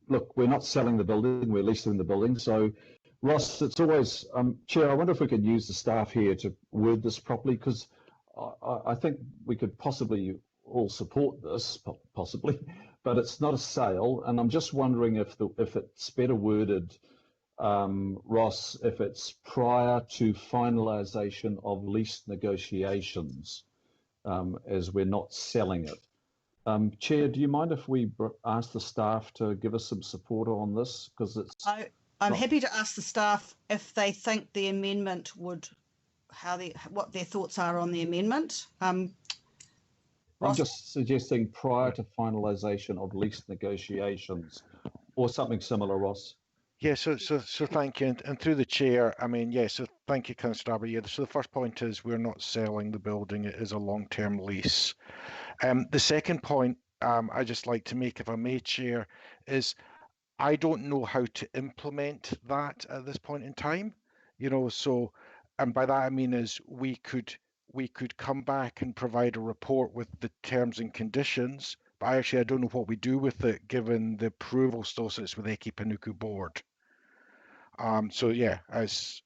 look, we're not selling the building, we're leasing the building. So, Ross, it's always, Chair, I wonder if we could use the staff here to word this properly, because I think we could possibly all support this, possibly, but it's not a sale. And I'm just wondering if it's better worded, Ross, if it's prior to finalisation of lease negotiations, as we're not selling it. Chair, do you mind if we ask the staff to give us some support on this? Because it's. I'm happy to ask the staff if they think the amendment would, what their thoughts are on the amendment. I'm just suggesting prior to finalisation of lease negotiations, or something similar, Ross. Yeah, so thank you, and through the chair, I mean, yeah, so thank you, Councillor Darby. Yeah, so the first point is we're not selling the building; it is a long-term lease. The second point I just like to make, if I may, Chair, is I don't know how to implement that at this point in time. You know, so, and by that I mean is we could come back and provide a report with the terms and conditions. But actually, I don't know what we do with it, given the approval still sits with Eki Panuku board. So yeah, it's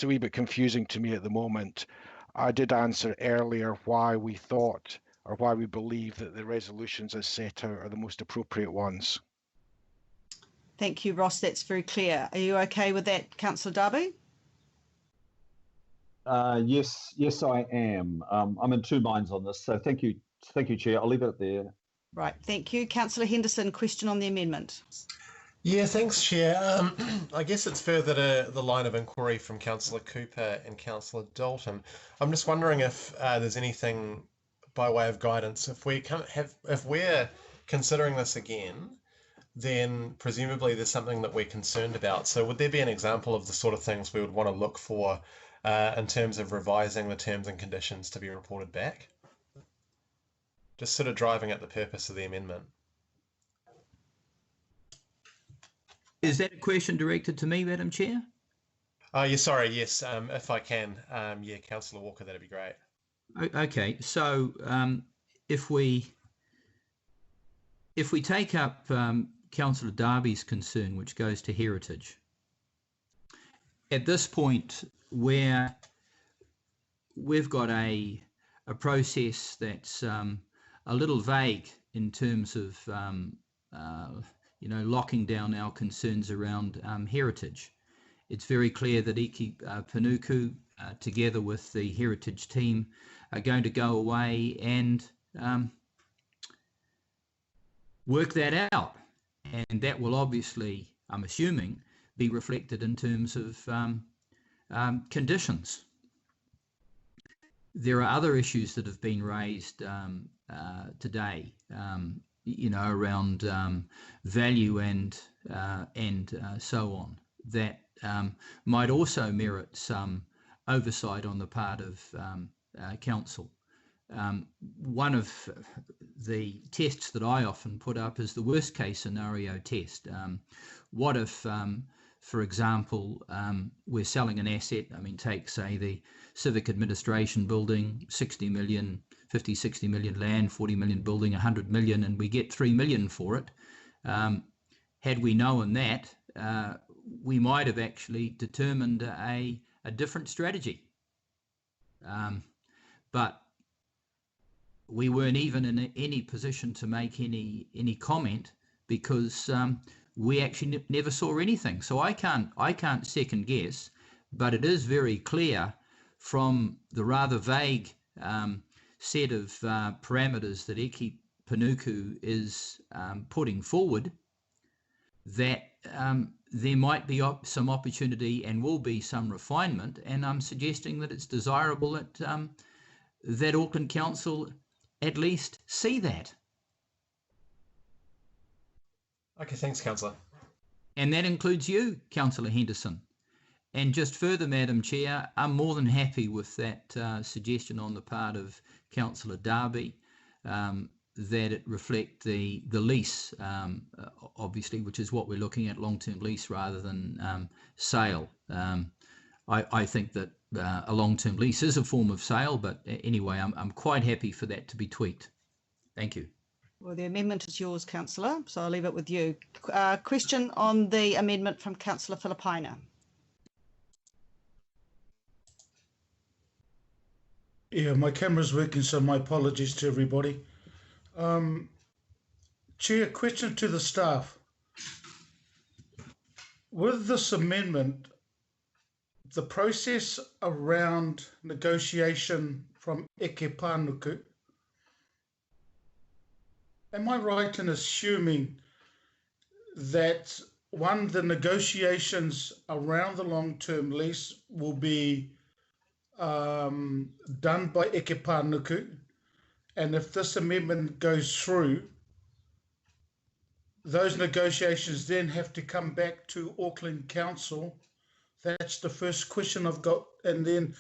a wee bit confusing to me at the moment. I did answer earlier why we thought or why we believe that the resolutions as set out are the most appropriate ones. Thank you, Ross. That's very clear. Are you okay with that, Councillor Darby? Yes, I am. I'm in two minds on this. So thank you, Chair. I'll leave it there. Right. Thank you, Councillor Henderson. Question on the amendment. Yeah, thanks, Chair. I guess it's further to the line of inquiry from Councillor Cooper and Councillor Dalton. I'm just wondering if there's anything by way of guidance. If we're considering this again, then presumably there's something that we're concerned about. So would there be an example of the sort of things we would want to look for in terms of revising the terms and conditions to be reported back? Just sort of driving at the purpose of the amendment. Is that a question directed to me, Madam Chair? Yeah, sorry, yes, if I can. Yeah, Councillor Walker, that'd be great. Okay, so if we take up Councillor Darby's concern, which goes to heritage, at this point where we've got a process that's a little vague in terms of locking down our concerns around heritage. It's very clear that Eki Panuku, together with the heritage team, are going to go away and work that out. And that will obviously, I'm assuming, be reflected in terms of conditions. There are other issues that have been raised today, around value and so on, that might also merit some oversight on the part of council. One of the tests that I often put up is the worst case scenario test. What if, for example, we're selling an asset, take, say, the Civic Administration building, 60 million, 50, 60 million land, 40 million building, 100 million, and we get 3 million for it. Had we known that, we might have actually determined a different strategy. But we weren't even in any position to make any comment because we actually never saw anything. So I can't second guess, but it is very clear from the rather vague set of parameters that Eki Panuku is putting forward that there might be some opportunity and will be some refinement, and I'm suggesting that it's desirable that Auckland Council at least see that. Okay, thanks, Councillor. And that includes you, Councillor Henderson. And just further, Madam Chair, I'm more than happy with that suggestion on the part of Councillor Darby that it reflect the lease, obviously, which is what we're looking at, long-term lease rather than sale. I think that a long-term lease is a form of sale, but anyway, I'm quite happy for that to be tweaked. Thank you. Well, the amendment is yours, Councillor, so I'll leave it with you. Question on the amendment from Councillor Filipaina. Yeah, my camera's working, so my apologies to everybody. Chair, question to the staff. With this amendment, the process around negotiation from Eke Panuku, am I right in assuming that, one, the negotiations around the long-term lease will be done by Eke Panuku, and if this amendment goes through, those negotiations then have to come back to Auckland Council? That's the first question I've got, and then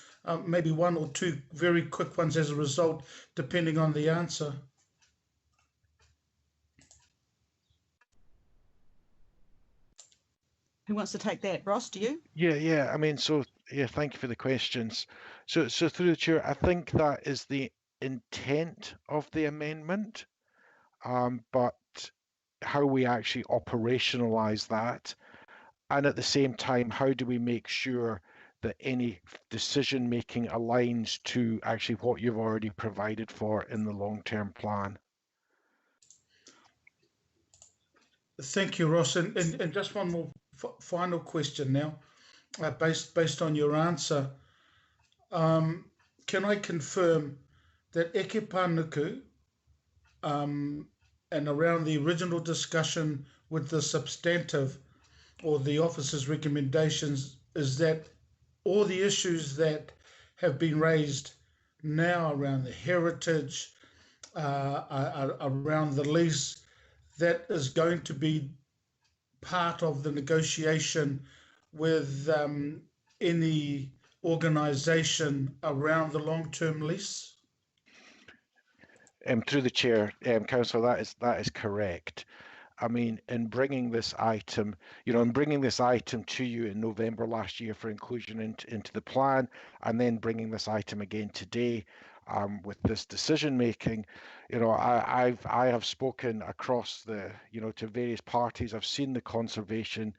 maybe one or two very quick ones as a result, depending on the answer. Who wants to take that? Ross, do you? Yeah. I mean, so yeah, thank you for the questions. So through the chair, I think that is the intent of the amendment, but how we actually operationalize that, and at the same time, how do we make sure that any decision making aligns to actually what you've already provided for in the long-term plan? Thank you, Ross. And just one more final question now, based on your answer. Can I confirm that Eke Panuku, and around the original discussion with the substantive or the officer's recommendations, is that all the issues that have been raised now around the heritage, around the lease, that is going to be part of the negotiation with any organisation around the long-term lease? Through the chair, Councillor, that is correct. I mean, in bringing this item, to you in November last year for inclusion into the plan, and then bringing this item again today with this decision making, I have spoken across to various parties. I've seen the conservation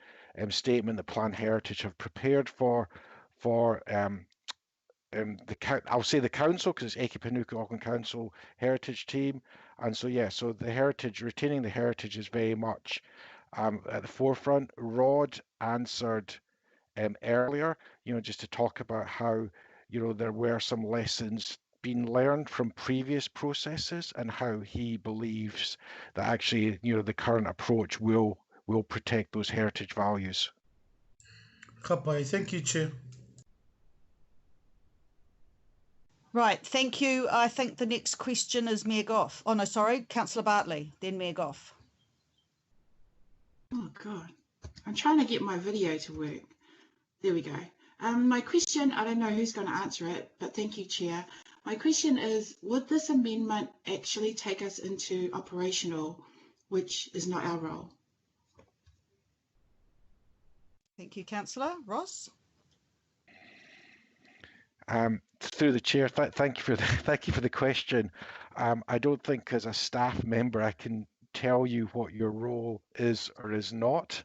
statement that Plan Heritage have prepared for I'll say the council, because it's Eke Panuku Auckland Council Heritage Team, and so the heritage, retaining the heritage is very much at the forefront. Rod answered earlier, just to talk about how there were some lessons being learned from previous processes, and how he believes that actually the current approach will protect those heritage values. Kapai, thank you, Chair. Right, thank you. I think the next question is Mayor Goff. Oh, no, sorry, Councillor Bartley, then Mayor Goff. Oh, God. I'm trying to get my video to work. There we go. My question, I don't know who's going to answer it, but thank you, Chair. My question is, would this amendment actually take us into operational, which is not our role? Thank you, Councillor. Ross? Through the chair, thank you for the question. I don't think as a staff member I can tell you what your role is or is not.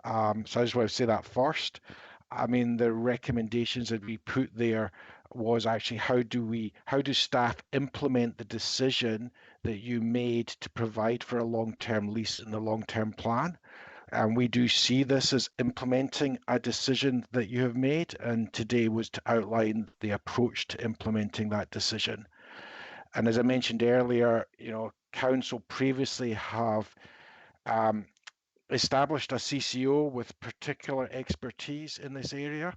So I just want to say that first. I mean, the recommendations that we put there was actually how do staff implement the decision that you made to provide for a long-term lease in the long-term plan? And we do see this as implementing a decision that you have made, and today was to outline the approach to implementing that decision. And as I mentioned earlier, council previously have established a CCO with particular expertise in this area,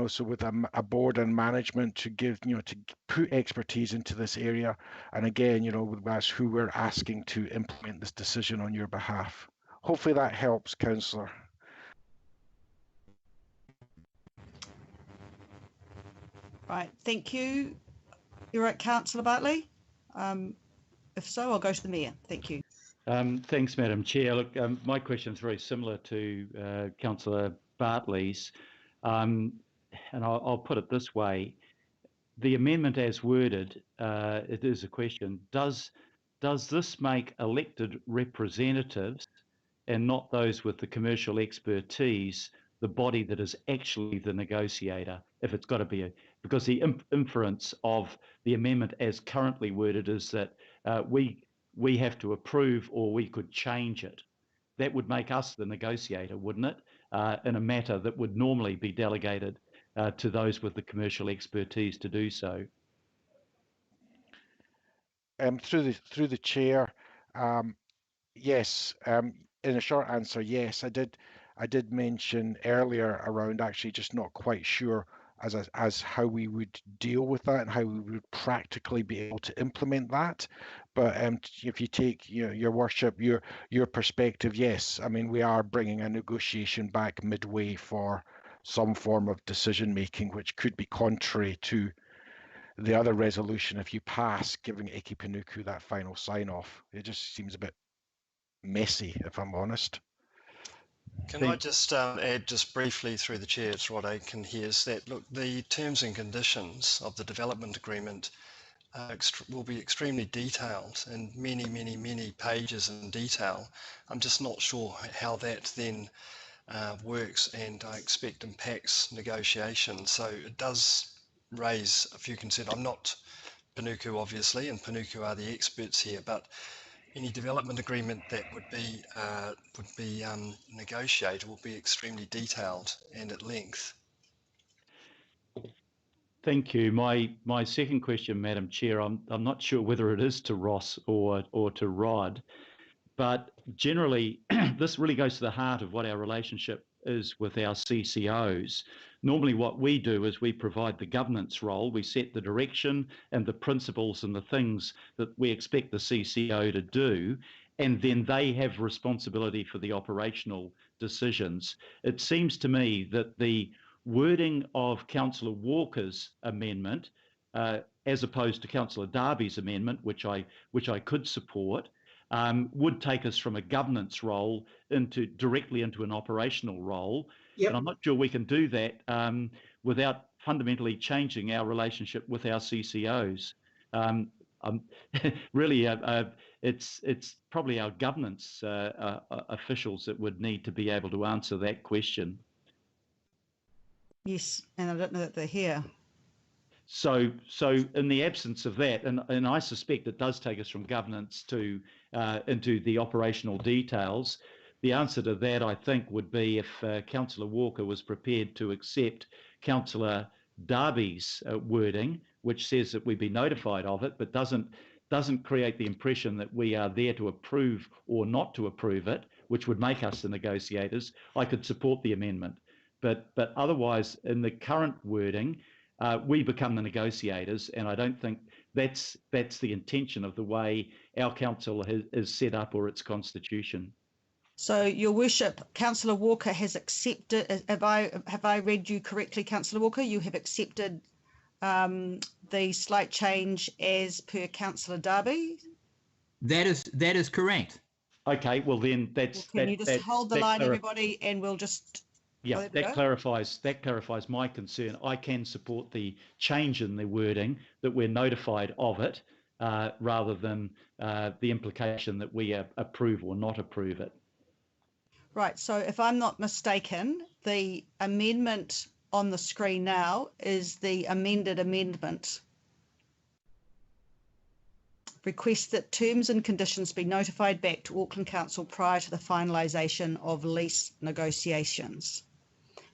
so with a board and management to give, to put expertise into this area. And again, that's who we're asking to implement this decision on your behalf. Hopefully that helps, Councillor. Right, thank you. You're right, Councillor Bartley. If so, I'll go to the Mayor. Thank you. Thanks, Madam Chair. Look, my question is very similar to Councillor Bartley's, and I'll put it this way. The amendment as worded, it is a question, does this make elected representatives and not those with the commercial expertise the body that is actually the negotiator, if it's got to be because the inference of the amendment as currently worded is that we have to approve or we could change it. That would make us the negotiator, wouldn't it, in a matter that would normally be delegated to those with the commercial expertise to do so? Through the chair, yes. In a short answer, yes. I did mention earlier around actually just not quite sure as how we would deal with that and how we would practically be able to implement that. But if you take your worship, your perspective, yes. I mean, we are bringing a negotiation back midway for some form of decision making, which could be contrary to the other resolution if you pass, giving Eke Panuku that final sign off. It just seems a bit messy, if I'm honest. Can I just add just briefly through the chair, it's Rod Aitken here, is that, look, the terms and conditions of the development agreement will be extremely detailed and many pages in detail. I'm just not sure how that then works, and I expect impacts negotiations. So it does raise a few concerns. I'm not Panuku, obviously, and Panuku are the experts here, but any development agreement that would be negotiated will be extremely detailed and at length. Thank you. My second question, Madam Chair, I'm not sure whether it is to Ross or to Rod, but generally this really goes to the heart of what our relationship is with our CCOs. Normally what we do is we provide the governance role, we set the direction and the principles and the things that we expect the CCO to do, and then they have responsibility for the operational decisions. It seems to me that the wording of Councillor Walker's amendment, as opposed to Councillor Darby's amendment, which I could support, would take us from a governance role directly into an operational role. Yep. And I'm not sure we can do that without fundamentally changing our relationship with our CCOs. Really, it's probably our governance officials that would need to be able to answer that question. Yes, and I don't know that they're here. So in the absence of that, and I suspect it does take us from governance to into the operational details, the answer to that, I think, would be if Councillor Walker was prepared to accept Councillor Darby's wording, which says that we be notified of it, but doesn't create the impression that we are there to approve or not to approve it, which would make us the negotiators. I could support the amendment, but otherwise, in the current wording, we become the negotiators, and I don't think that's the intention of the way our council is set up or its constitution. So, Your Worship, Councillor Walker has accepted. Have I read you correctly, Councillor Walker? You have accepted the slight change as per Councillor Darby. That is correct. Okay, well then that's. Well, can you just hold the line, everybody, and we'll just. Yeah, that clarifies my concern. I can support the change in the wording that we're notified of it, rather than the implication that we approve or not approve it. Right, so if I'm not mistaken, the amendment on the screen now is the amended amendment. Request that terms and conditions be notified back to Auckland Council prior to the finalisation of lease negotiations.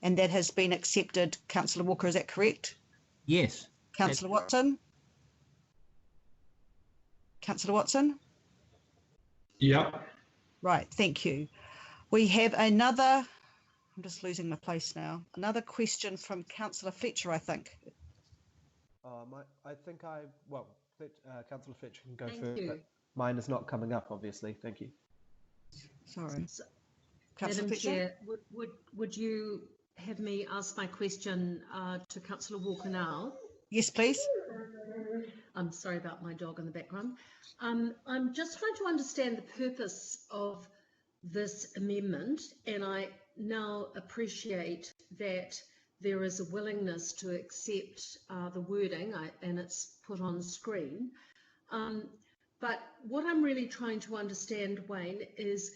And that has been accepted. Councillor Walker, is that correct? Yes. Councillor Watson? Councillor Watson? Yeah. Right, thank you. We have another, I'm just losing my place now, another question from Councillor Fletcher, I think. I think Councillor Fletcher can go Thank first, you. but mine is not coming up, obviously. Thank you. Sorry. Madam Chair, would you have me ask my question to Councillor Walker now? Yes, please. I'm sorry about my dog in the background. I'm just trying to understand the purpose of this amendment, and I now appreciate that there is a willingness to accept the wording, and it's put on screen. But what I'm really trying to understand, Wayne, is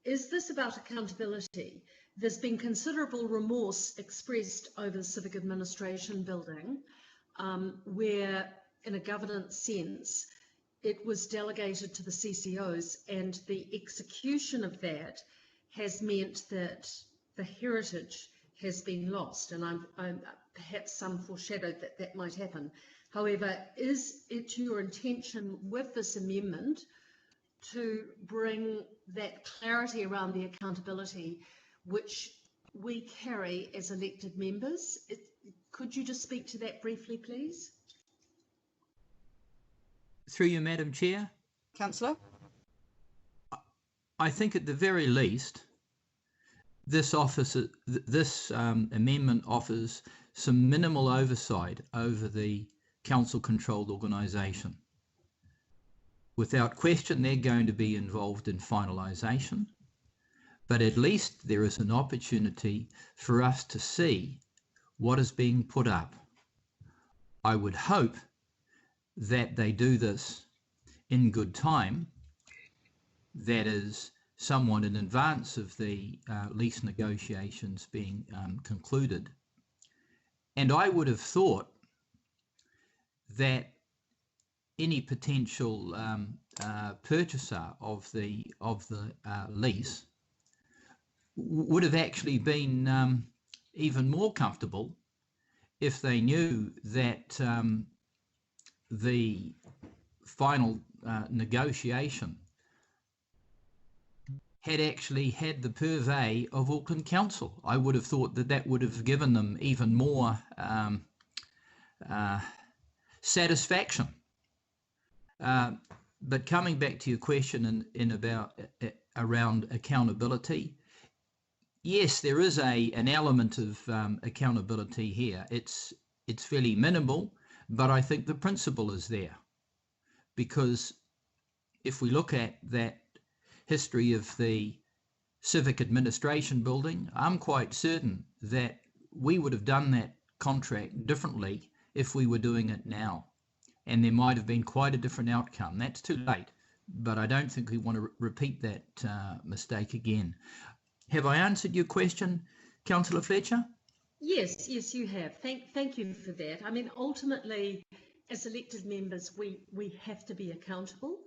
this about accountability? There's been considerable remorse expressed over the Civic Administration building, where in a governance sense, it was delegated to the CCOs, and the execution of that has meant that the heritage has been lost, and I'm perhaps some foreshadowed that might happen. However, is it your intention with this amendment to bring that clarity around the accountability which we carry as elected members? Could you just speak to that briefly, please? Through you, Madam Chair. Councillor? I think at the very least, this amendment offers some minimal oversight over the council-controlled organisation. Without question, they're going to be involved in finalisation, but at least there is an opportunity for us to see what is being put up. I would hope that they do this in good time, that is, somewhat in advance of the lease negotiations being concluded. And I would have thought that any potential purchaser of the lease would have actually been even more comfortable if they knew that the final negotiation had actually had the purvey of Auckland Council. I would have thought that that would have given them even more satisfaction. But coming back to your question around accountability, yes, there is an element of accountability here. It's fairly minimal, but I think the principle is there, because if we look at that history of the Civic Administration building, I'm quite certain that we would have done that contract differently if we were doing it now, and there might have been quite a different outcome. That's too late, but I don't think we want to repeat that mistake again. Have I answered your question, Councillor Fletcher? Yes, you have. Thank you for that. I mean, ultimately, as elected members, we have to be accountable,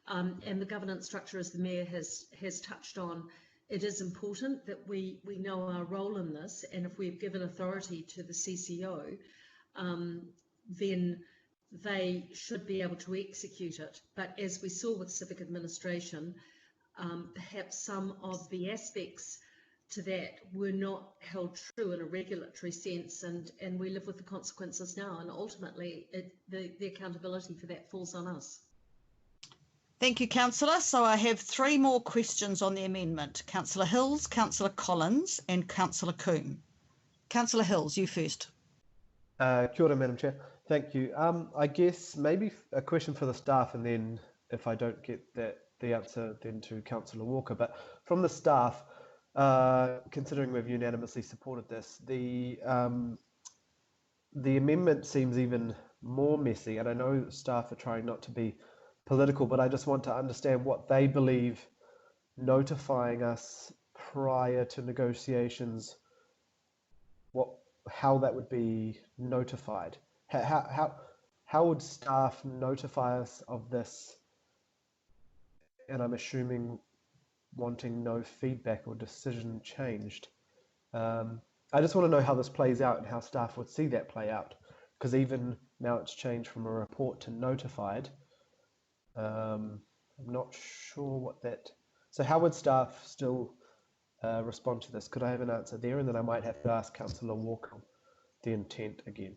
and the governance structure, as the Mayor has touched on, it is important that we know our role in this, and if we've given authority to the CCO, then they should be able to execute it. But as we saw with Civic Administration, perhaps some of the aspects to that were not held true in a regulatory sense, and we live with the consequences now, and ultimately the accountability for that falls on us. Thank you, Councillor. So I have three more questions on the amendment. Councillor Hills, Councillor Collins and Councillor Coombe. Councillor Hills, you first. Kia ora, Madam Chair. Thank you. I guess maybe a question for the staff, and then if I don't get the answer, then to Councillor Walker. But from the staff, considering we've unanimously supported this, the amendment seems even more messy, and I know staff are trying not to be political, but I just want to understand what they believe notifying us prior to negotiations, how that would be notified? How would staff notify us of this? And I'm assuming wanting no feedback or decision changed. I just want to know how this plays out and how staff would see that play out, because even now it's changed from a report to notified. I'm not sure what that. So how would staff still respond to this? Could I have an answer there, and then I might have to ask Councillor Walker the intent again.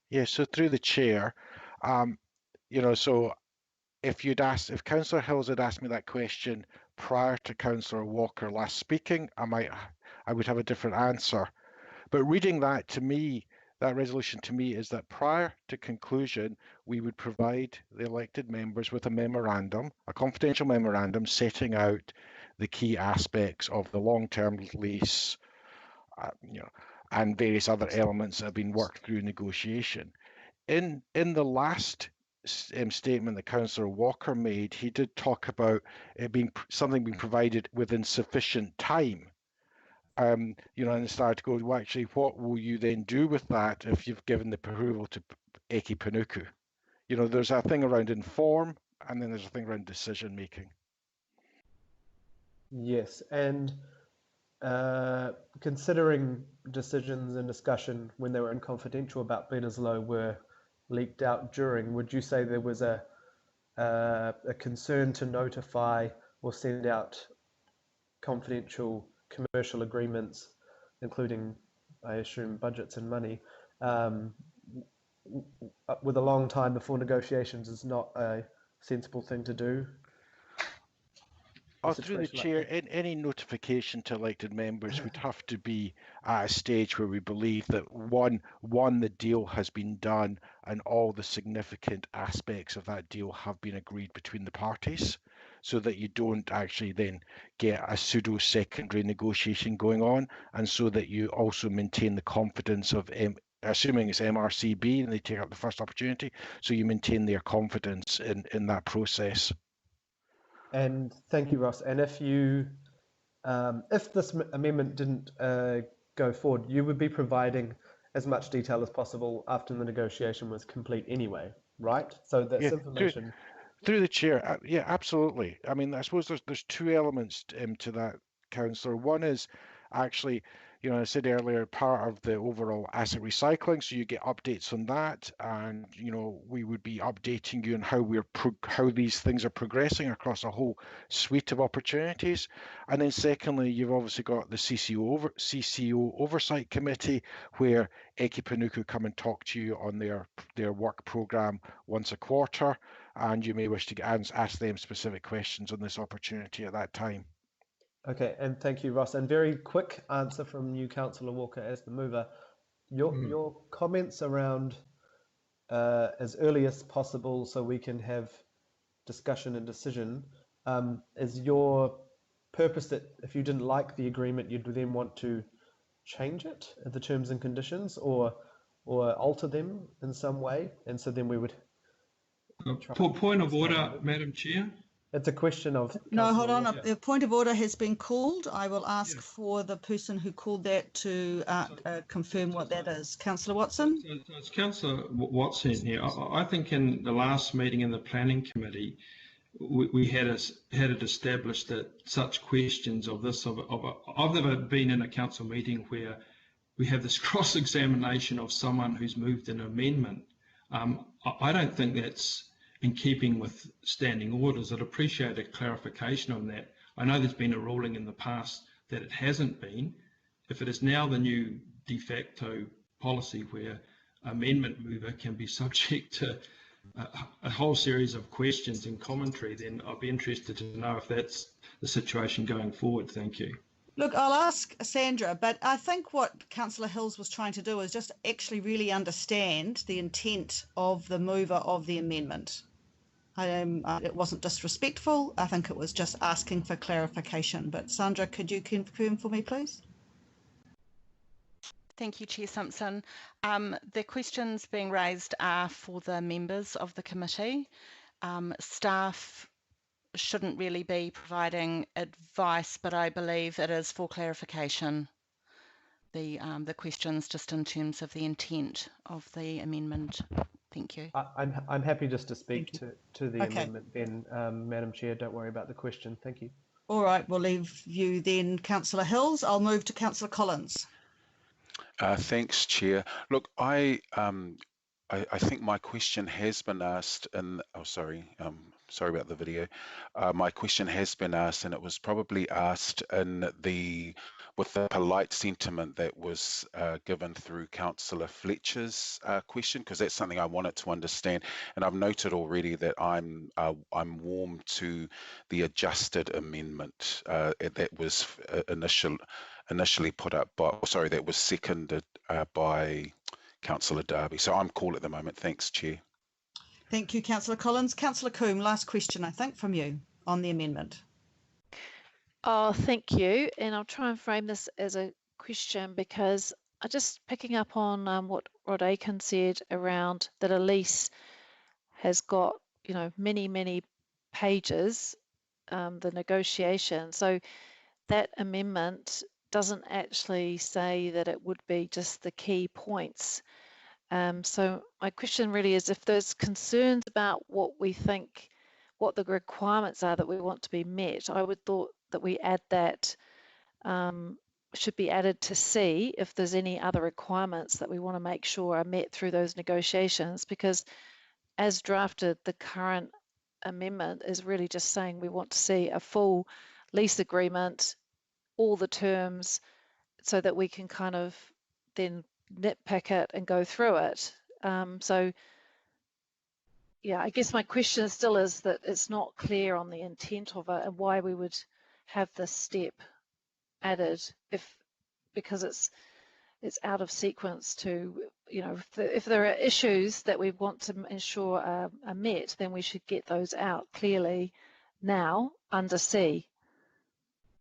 Yeah, so through the chair, so if Councillor Hills had asked me that question prior to Councillor Walker last speaking, I would have a different answer. But reading that to me, that resolution to me is that prior to conclusion, we would provide the elected members with a memorandum, a confidential memorandum setting out the key aspects of the long-term lease, and various other elements that have been worked through negotiation. In the last statement that Councillor Walker made, he did talk about it being something being provided within sufficient time. And started to go, well, actually, what will you then do with that if you've given the approval to Eki Panuku? There's a thing around inform, and then there's a thing around decision making. Yes, and considering decisions and discussion when they were in confidential about Bledisloe were leaked out during, would you say there was a concern to notify or send out confidential commercial agreements, including, I assume, budgets and money, with a long time before negotiations is not a sensible thing to do? Through the chair, any notification to elected members would have to be at a stage where we believe that one, the deal has been done and all the significant aspects of that deal have been agreed between the parties, so that you don't actually then get a pseudo secondary negotiation going on, and so that you also maintain the confidence of assuming it's MRCB and they take up the first opportunity, so you maintain their confidence in that process. And thank you, Ross. And if this amendment didn't go forward, you would be providing as much detail as possible after the negotiation was complete anyway, right? So that's information. Through the chair, yeah, absolutely. I mean, I suppose there's two elements to that, Councillor. One is actually, I said earlier, part of the overall asset recycling, so you get updates on that, and we would be updating you on how these things are progressing across a whole suite of opportunities. And then secondly, you've obviously got the CCO Oversight Committee, where Eki Panuku come and talk to you on their work programme once a quarter, and you may wish to ask them specific questions on this opportunity at that time. Okay, and thank you, Ross. And very quick answer from you, Councillor Walker, as the mover. Your comments around as early as possible so we can have discussion and decision, is your purpose that if you didn't like the agreement, you'd then want to change it, the terms and conditions, or alter them in some way? And so then we would... Point of order, Madam Chair. It's a question of... No, hold on. The point of order has been called. I will ask for the person who called that to confirm what that is. Councillor Watson? So it's Councillor Watson here. I think in the last meeting in the Planning Committee, we had it established that such questions of this, I've never been in a council meeting where we have this cross-examination of someone who's moved an amendment. I don't think that's in keeping with standing orders. I'd appreciate a clarification on that. I know there's been a ruling in the past that it hasn't been. If it is now the new de facto policy where amendment mover can be subject to a whole series of questions and commentary, then I'd be interested to know if that's the situation going forward. Thank you. Look, I'll ask Sandra, but I think what Councillor Hills was trying to do is just actually really understand the intent of the mover of the amendment. It wasn't disrespectful. I think it was just asking for clarification. But Sandra, could you confirm for me, please? Thank you, Chair Simpson. The questions being raised are for the members of the committee. Staff shouldn't really be providing advice, but I believe it is for clarification. The questions just in terms of the intent of the amendment. Thank you. I'm happy just to speak to the Okay. amendment then, Madam Chair. Don't worry about the question. Thank you. All right, we'll leave you then, Councillor Hills. I'll move to Councillor Collins. Thanks, Chair. Look, I think my question has been asked in, sorry about the video. My question has been asked, and it was probably asked with the polite sentiment that was given through Councillor Fletcher's question, because that's something I wanted to understand. And I've noted already that I'm warm to the adjusted amendment that was initially put up by, that was seconded by Councillor Darby. So I'm cool at the moment. Thanks, Chair. Thank you, Councillor Collins. Councillor Coombe, last question, I think, from you on the amendment. Oh, thank you. And I'll try and frame this as a question because I'm just picking up on what Rod Aiken said around that a lease has got, many, many pages, the negotiation. So that amendment doesn't actually say that it would be just the key points. So my question really is if there's concerns about what we think, what the requirements are that we want to be met, I would thought that we add that, should be added to see if there's any other requirements that we want to make sure are met through those negotiations, because as drafted, the current amendment is really just saying we want to see a full lease agreement, all the terms, so that we can kind of then nitpick it and go through it. So yeah, I guess my question still is that it's not clear on the intent of it and why we would have this step added because it's out of sequence to, if there are issues that we want to ensure are met, then we should get those out clearly now under C.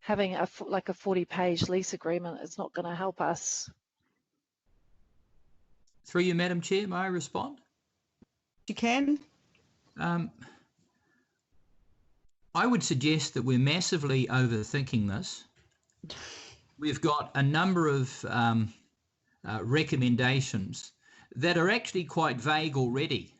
Having a 40-page lease agreement is not going to help us. Through you, Madam Chair, may I respond? You can. I would suggest that we're massively overthinking this. We've got a number of recommendations that are actually quite vague already.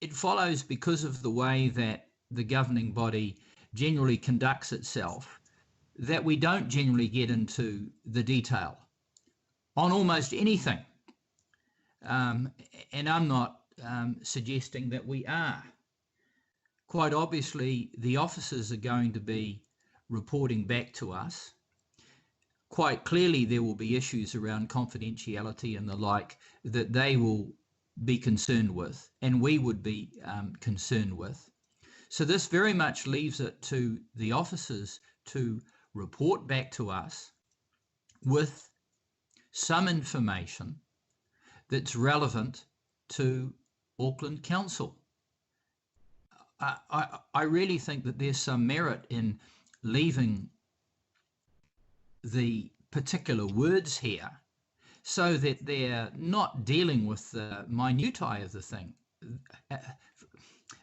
It follows, because of the way that the governing body generally conducts itself, that we don't generally get into the detail on almost anything. And I'm not suggesting that we are. Quite obviously, the officers are going to be reporting back to us. Quite clearly, there will be issues around confidentiality and the like that they will be concerned with, and we would be concerned with. So this very much leaves it to the officers to report back to us with some information that's relevant to Auckland Council. I really think that there's some merit in leaving the particular words here so that they're not dealing with the minutiae of the thing.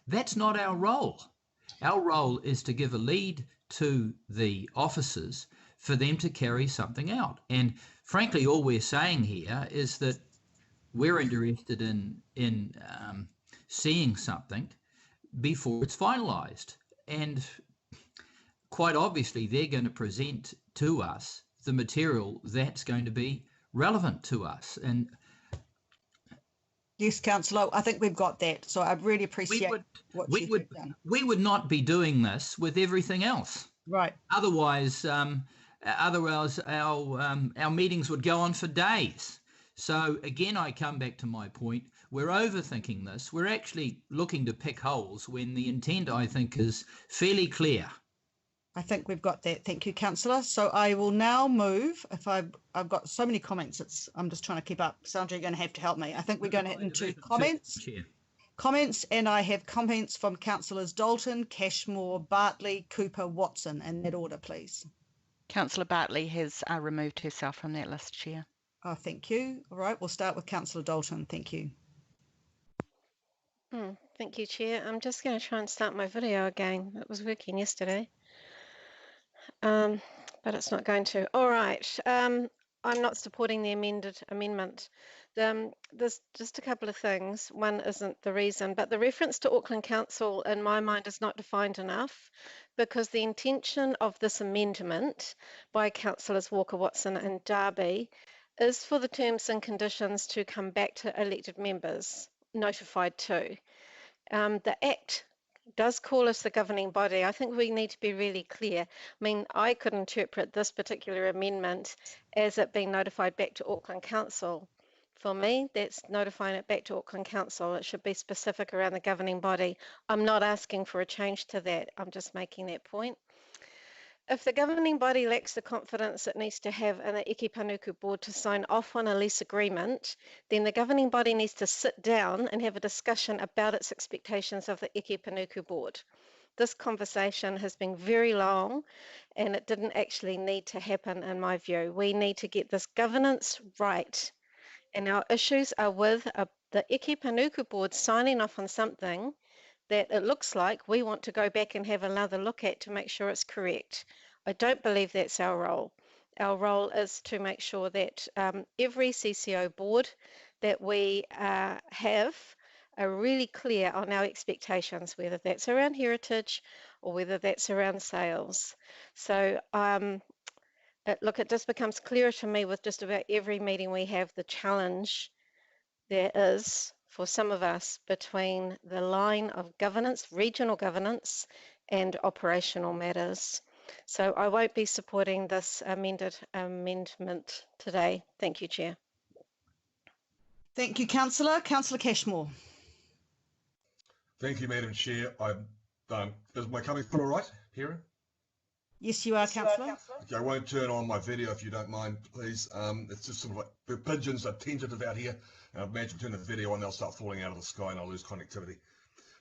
That's not our role. Our role is to give a lead to the officers for them to carry something out. And frankly, all we're saying here is that we're interested in seeing something before it's finalised. And quite obviously, they're going to present to us the material that's going to be relevant to us. And yes, Councillor, I think we've got that. So I really appreciate what you've done. We would not be doing this with everything else. Right. Otherwise our meetings would go on for days. So again, I come back to my point. We're overthinking this. We're actually looking to pick holes when the intent, I think, is fairly clear. I think we've got that. Thank you, Councillor. So I will now move. If I've got so many comments, I'm just trying to keep up. Sandra, you're going to have to help me. I think we're going to into comments. Comments, and I have comments from Councillors Dalton, Cashmore, Bartley, Cooper, Watson. In that order, please. Councillor Bartley has removed herself from that list, Chair. Oh, thank you. All right, we'll start with Councillor Dalton. Thank you. Thank you, Chair. I'm just going to try and start my video again. It was working yesterday, but it's not going to. All right. I'm not supporting the amendment. There's just a couple of things. One isn't the reason, but the reference to Auckland Council, in my mind, is not defined enough, because the intention of this amendment by Councillors Walker, Watson and Darby is for the terms and conditions to come back to elected members, notified too. The Act does call us the governing body. I think we need to be really clear. I mean, I could interpret this particular amendment as it being notified back to Auckland Council. For me, that's notifying it back to Auckland Council. It should be specific around the governing body. I'm not asking for a change to that. I'm just making that point. If the governing body lacks the confidence it needs to have in the Eke Panuku board to sign off on a lease agreement, then the governing body needs to sit down and have a discussion about its expectations of the Eke Panuku board. This conversation has been very long and it didn't actually need to happen, in my view. We need to get this governance right. And our issues are with the Eke Panuku board signing off on something that it looks like we want to go back and have another look at to make sure it's correct. I don't believe that's our role. Our role is to make sure that every CCO board that we have are really clear on our expectations, whether that's around heritage or whether that's around sales. So look, it just becomes clearer to me with just about every meeting we have, the challenge there is for some of us between the line of governance, regional governance, and operational matters. So I won't be supporting this amendment today. Thank you, Chair. Thank you, Councillor. Councillor Cashmore. Thank you, Madam Chair. Is my coming through all right, Hearing? Yes, you are, Councillor. Okay, I won't turn on my video if you don't mind, please. It's just sort of like the pigeons are tentative out here, and I imagine turn the video on, they'll start falling out of the sky and I'll lose connectivity.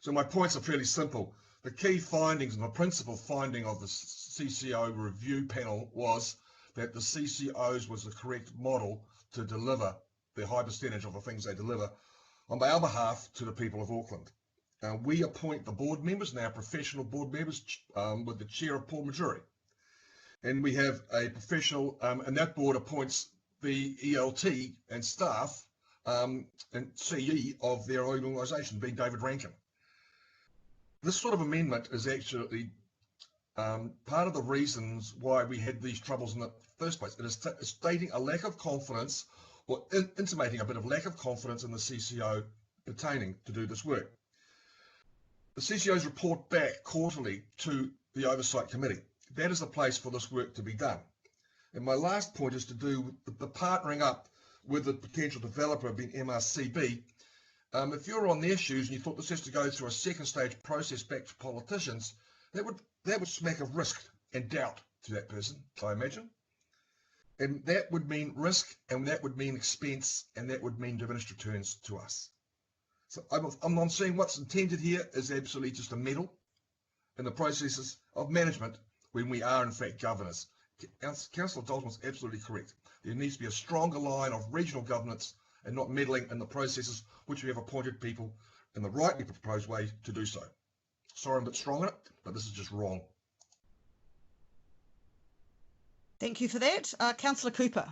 So my points are fairly simple. The key findings and the principal finding of the CCO review panel was that the CCOs was the correct model to deliver the high percentage of the things they deliver on our behalf to the people of Auckland. We appoint the board members, and our professional board members, with the chair of Paul Majuri. And we have a professional, and that board appoints the ELT and staff and CE of their organisation, being David Rankin. This sort of amendment is actually part of the reasons why we had these troubles in the first place. It is stating a lack of confidence, or intimating a bit of lack of confidence in the CCO pertaining to do this work. The CCOs report back quarterly to the Oversight Committee. That is the place for this work to be done. And my last point is to do with the partnering up with the potential developer being MRCB. If you're on their shoes and you thought this has to go through a second stage process back to politicians, that would smack of risk and doubt to that person, I imagine. And that would mean risk, and that would mean expense, and that would mean diminished returns to us. So I'm seeing what's intended here is absolutely just a meddle in the processes of management when we are in fact governors. Councillor Dalton is absolutely correct. There needs to be a stronger line of regional governance and not meddling in the processes which we have appointed people in the rightly proposed way to do so. Sorry I'm a bit strong in it, but this is just wrong. Thank you for that. Councillor Cooper.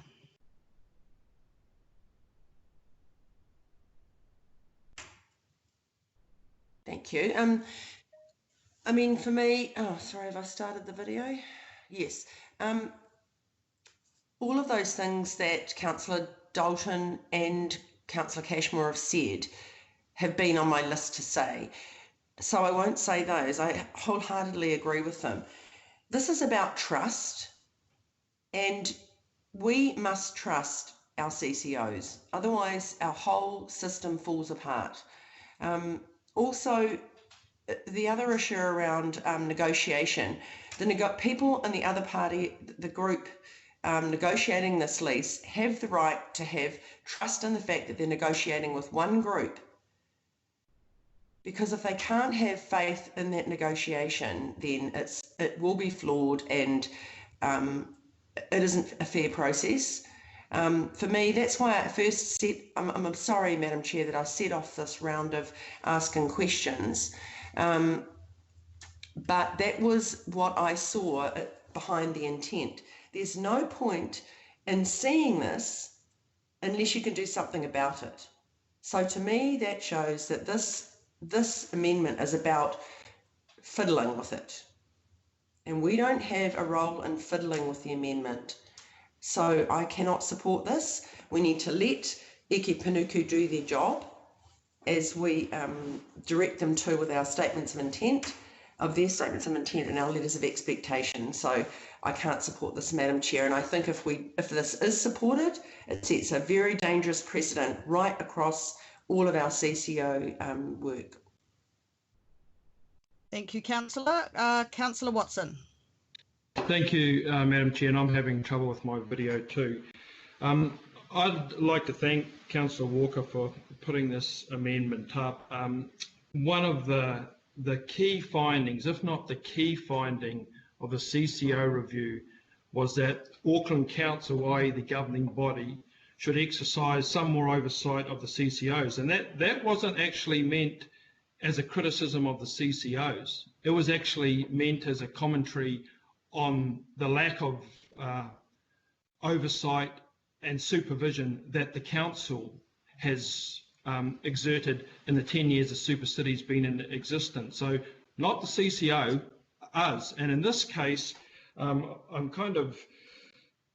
Thank you. I mean, for me, oh, sorry, have I started the video? Yes. All of those things that Councillor Dalton and Councillor Cashmore have said have been on my list to say. So I won't say those. I wholeheartedly agree with them. This is about trust, and we must trust our CCOs. Otherwise, our whole system falls apart. Also, the other issue around negotiation, people in the other party, the group negotiating this lease, have the right to have trust in the fact that they're negotiating with one group. Because if they can't have faith in that negotiation, then it will be flawed, and it isn't a fair process. For me, that's why I first said, I'm sorry, Madam Chair, that I set off this round of asking questions, but that was what I saw behind the intent. There's no point in seeing this unless you can do something about it. So to me, that shows that this amendment is about fiddling with it. And we don't have a role in fiddling with the amendment. So I cannot support this. We need to let Eke Panuku do their job as we direct them to with our statements of intent, their statements of intent and our letters of expectation. So I can't support this, Madam Chair. And I think if this is supported, it sets a very dangerous precedent right across all of our CCO work. Thank you, Councillor. Councillor Watson. Thank you, Madam Chair, and I'm having trouble with my video too. I'd like to thank Councillor Walker for putting this amendment up. One of the key findings, if not the key finding of the CCO review, was that Auckland Council, i.e. the governing body, should exercise some more oversight of the CCOs. And that wasn't actually meant as a criticism of the CCOs. It was actually meant as a commentary on the lack of oversight and supervision that the council has exerted in the 10 years the Super City's been in existence. So not the CCO, us. And in this case, I'm kind of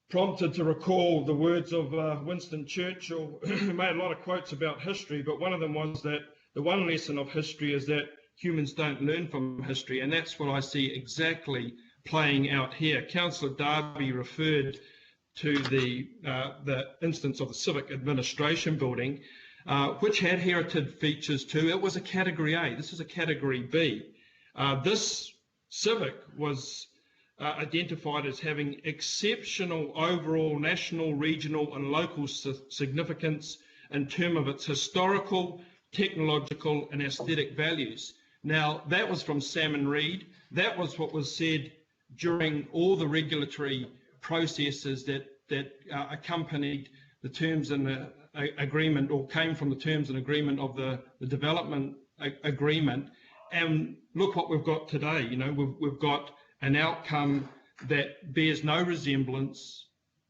prompted to recall the words of Winston Churchill, who made a lot of quotes about history, but one of them was that the one lesson of history is that humans don't learn from history, and that's what I see exactly playing out here. Councillor Darby referred to the instance of the Civic Administration Building, which had heritage features too. It was a Category A. This is a Category B. This Civic was identified as having exceptional overall national, regional and local significance in terms of its historical, technological and aesthetic values. Now, that was from Salmon Reed. That was what was said during all the regulatory processes that accompanied the terms and the agreement, or came from the terms and agreement of the development agreement. And look what we've got today. You know, we've got an outcome that bears no resemblance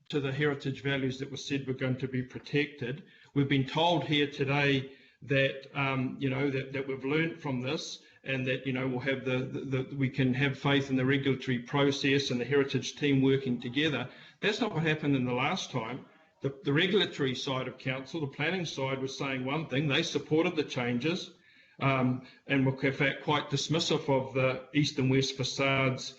to the heritage values that were said were going to be protected. We've been told here today that you know, that we've learned from this, and that, you know, we'll have we can have faith in the regulatory process and the heritage team working together. That's not what happened in the last time. The regulatory side of council, the planning side, was saying one thing. They supported the changes and were in fact quite dismissive of the east and west facades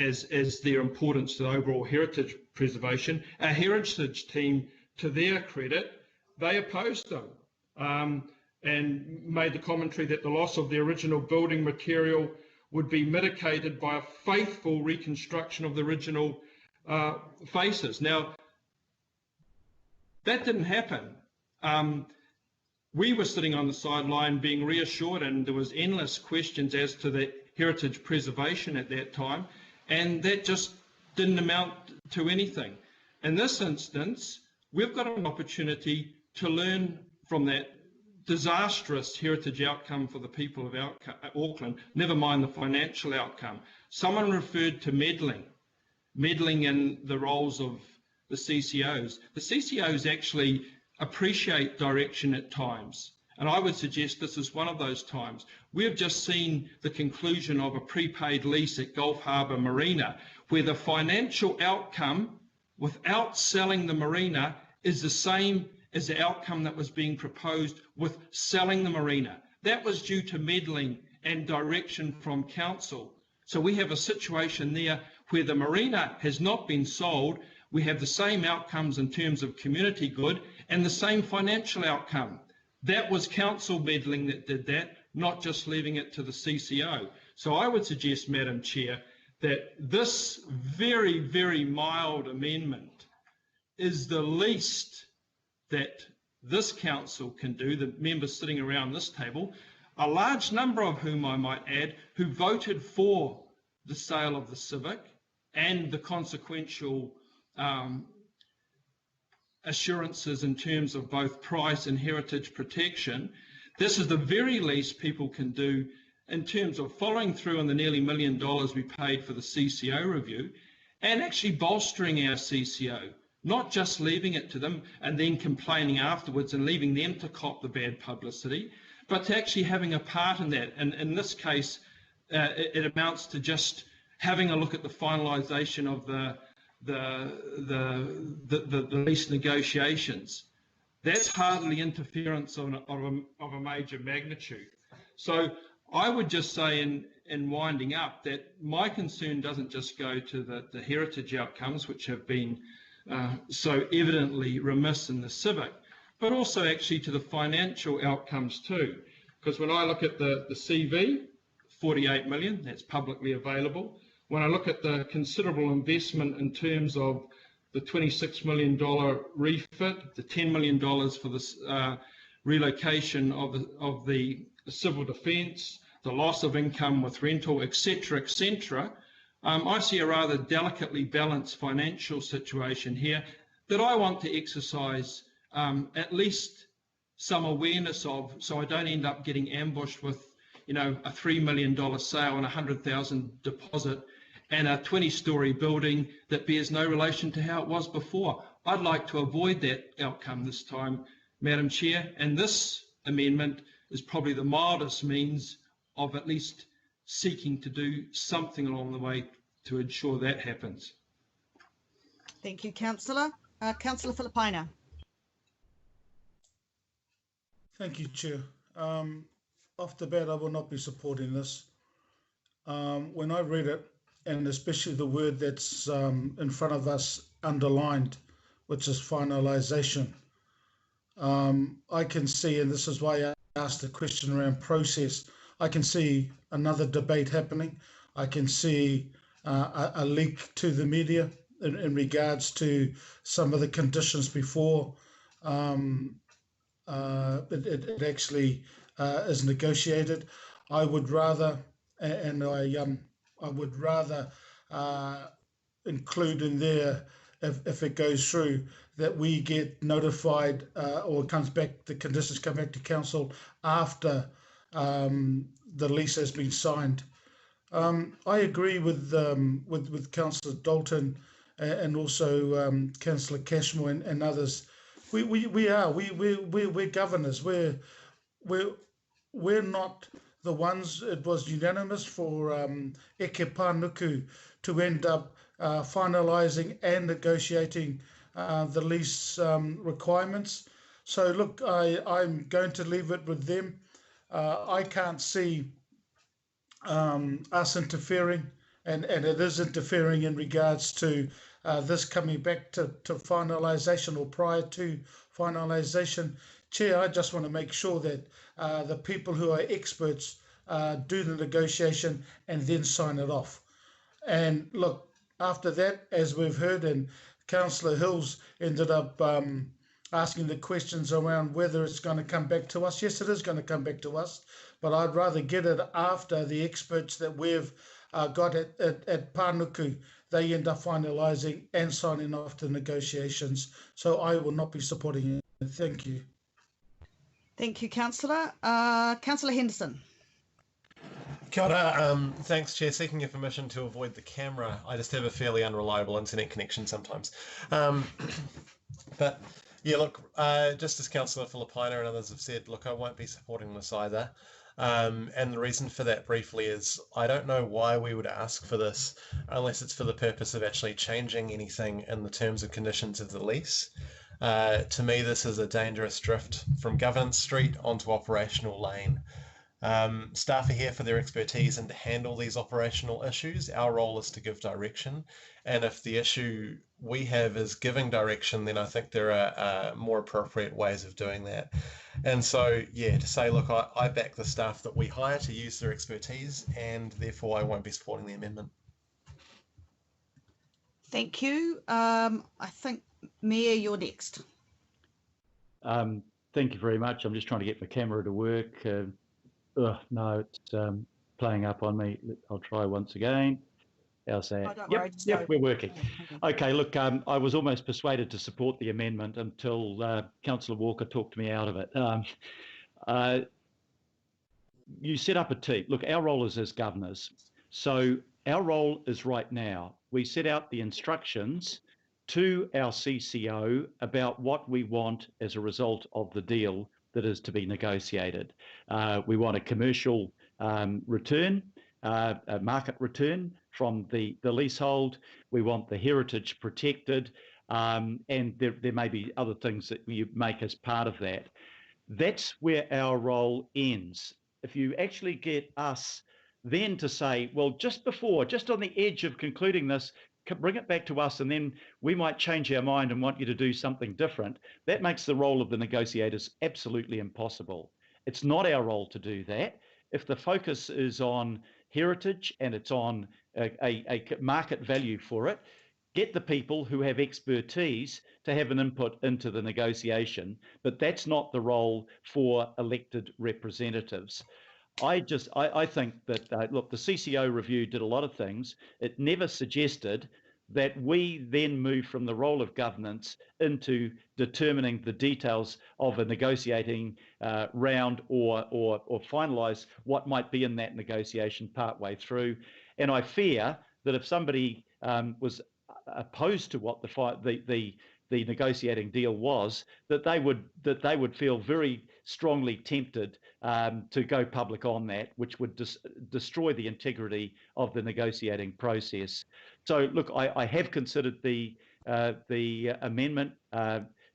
as their importance to the overall heritage preservation. Our heritage team, to their credit, they opposed them. And made the commentary that the loss of the original building material would be mitigated by a faithful reconstruction of the original faces. Now, that didn't happen. We were sitting on the sideline being reassured, and there was endless questions as to the heritage preservation at that time, and that just didn't amount to anything. In this instance, we've got an opportunity to learn from that disastrous heritage outcome for the people of Auckland, never mind the financial outcome. Someone referred to meddling in the roles of the CCOs. The CCOs actually appreciate direction at times, and I would suggest this is one of those times. We've just seen the conclusion of a prepaid lease at Gulf Harbour Marina, where the financial outcome without selling the marina is the same as the outcome that was being proposed with selling the marina. That was due to meddling and direction from council. So we have a situation there where the marina has not been sold. We have the same outcomes in terms of community good and the same financial outcome. That was council meddling that did that, not just leaving it to the CCO. So I would suggest, Madam Chair, that this very, very mild amendment is the least that this council can do, the members sitting around this table, a large number of whom I might add, who voted for the sale of the Civic and the consequential assurances in terms of both price and heritage protection, this is the very least people can do in terms of following through on the nearly $1 million we paid for the CCO review and actually bolstering our CCO, not just leaving it to them and then complaining afterwards and leaving them to cop the bad publicity, but to actually having a part in that. And in this case, it amounts to just having a look at the finalisation of the lease negotiations. That's hardly interference of a major magnitude. So I would just say in winding up that my concern doesn't just go to the heritage outcomes, which have been so evidently remiss in the civic, but also actually to the financial outcomes too. Because when I look at the CV, 48 million, that's publicly available. When I look at the considerable investment in terms of the $26 million refit, the $10 million for the relocation of the civil defence, the loss of income with rental, etc., I see a rather delicately balanced financial situation here that I want to exercise at least some awareness of, so I don't end up getting ambushed with, a $3 million sale and a $100,000 deposit and a 20-storey building that bears no relation to how it was before. I'd like to avoid that outcome this time, Madam Chair, and this amendment is probably the mildest means of at least seeking to do something along the way to ensure that happens. Thank you, Councillor. Councillor Filipina. Thank you, Chair. Off the bat, I will not be supporting this. When I read it, and especially the word that's in front of us underlined, which is finalisation, I can see, and this is why I asked the question around process, I can see another debate happening. I can see a leak to the media in regards to some of the conditions before it actually is negotiated. I would rather, and I would rather include in there, if it goes through, that we get notified or comes back, the conditions come back to council after the lease has been signed. I agree with Councillor Dalton and also Councillor Cashmore and others. We're governors. We're not the ones. It was unanimous for Eke Panuku to end up finalising and negotiating the lease requirements. So look, I'm going to leave it with them. I can't see us interfering, and it is interfering in regards to this coming back to finalisation or prior to finalisation. Chair, I just want to make sure that the people who are experts do the negotiation and then sign it off. And look, after that, as we've heard, and Councillor Hills ended up asking the questions around whether it's going to come back to us. Yes, it is going to come back to us, but I'd rather get it after the experts that we've got at Panuku, they end up finalising and signing off the negotiations. So I will not be supporting it. Thank you. Thank you, Councillor. Councillor Henderson. Kia ora. Thanks, Chair. Seeking your permission to avoid the camera. I just have a fairly unreliable internet connection sometimes. But yeah, look, just as Councillor Filipina and others have said, look, I won't be supporting this either. And the reason for that briefly is I don't know why we would ask for this unless it's for the purpose of actually changing anything in the terms and conditions of the lease. To me, this is a dangerous drift from Governance Street onto Operational Lane. Staff are here for their expertise and to handle these operational issues. Our role is to give direction. And if the issue we have is giving direction, then I think there are more appropriate ways of doing that. And so, yeah, to say, look, I back the staff that we hire to use their expertise, and therefore I won't be supporting the amendment. Thank you. I think, Mayor, you're next. Thank you very much. I'm just trying to get my camera to work. No, it's playing up on me. I'll try once again. How's that? Oh, don't Yep, worry, just yep, go. we're working. Okay, look, I was almost persuaded to support the amendment until Councillor Walker talked me out of it. You set up a team. Look, our role is as governors. So our role is right now, we set out the instructions to our CCO about what we want as a result of the deal that is to be negotiated. We want a commercial return, a market return from the leasehold. We want the heritage protected, and there may be other things that you make as part of that. That's where our role ends. If you actually get us then to say, well, just on the edge of concluding this, bring it back to us, and then we might change our mind and want you to do something different, that makes the role of the negotiators absolutely impossible. It's not our role to do that. If the focus is on heritage and it's on a market value for it, get the people who have expertise to have an input into the negotiation, but that's not the role for elected representatives. I think that, look, the CCO review did a lot of things. It never suggested that we then move from the role of governance into determining the details of a negotiating round or finalise what might be in that negotiation partway through. And I fear that if somebody was opposed to what the negotiating deal was, that they would feel very strongly tempted to go public on that, which would destroy the integrity of the negotiating process. So look, I have considered the amendment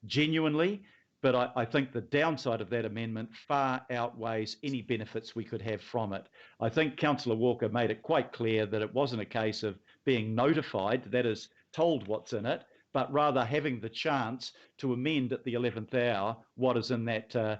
genuinely, but I think the downside of that amendment far outweighs any benefits we could have from it. I think Councillor Walker made it quite clear that it wasn't a case of being notified, that is, told what's in it, but rather having the chance to amend at the 11th hour what is in that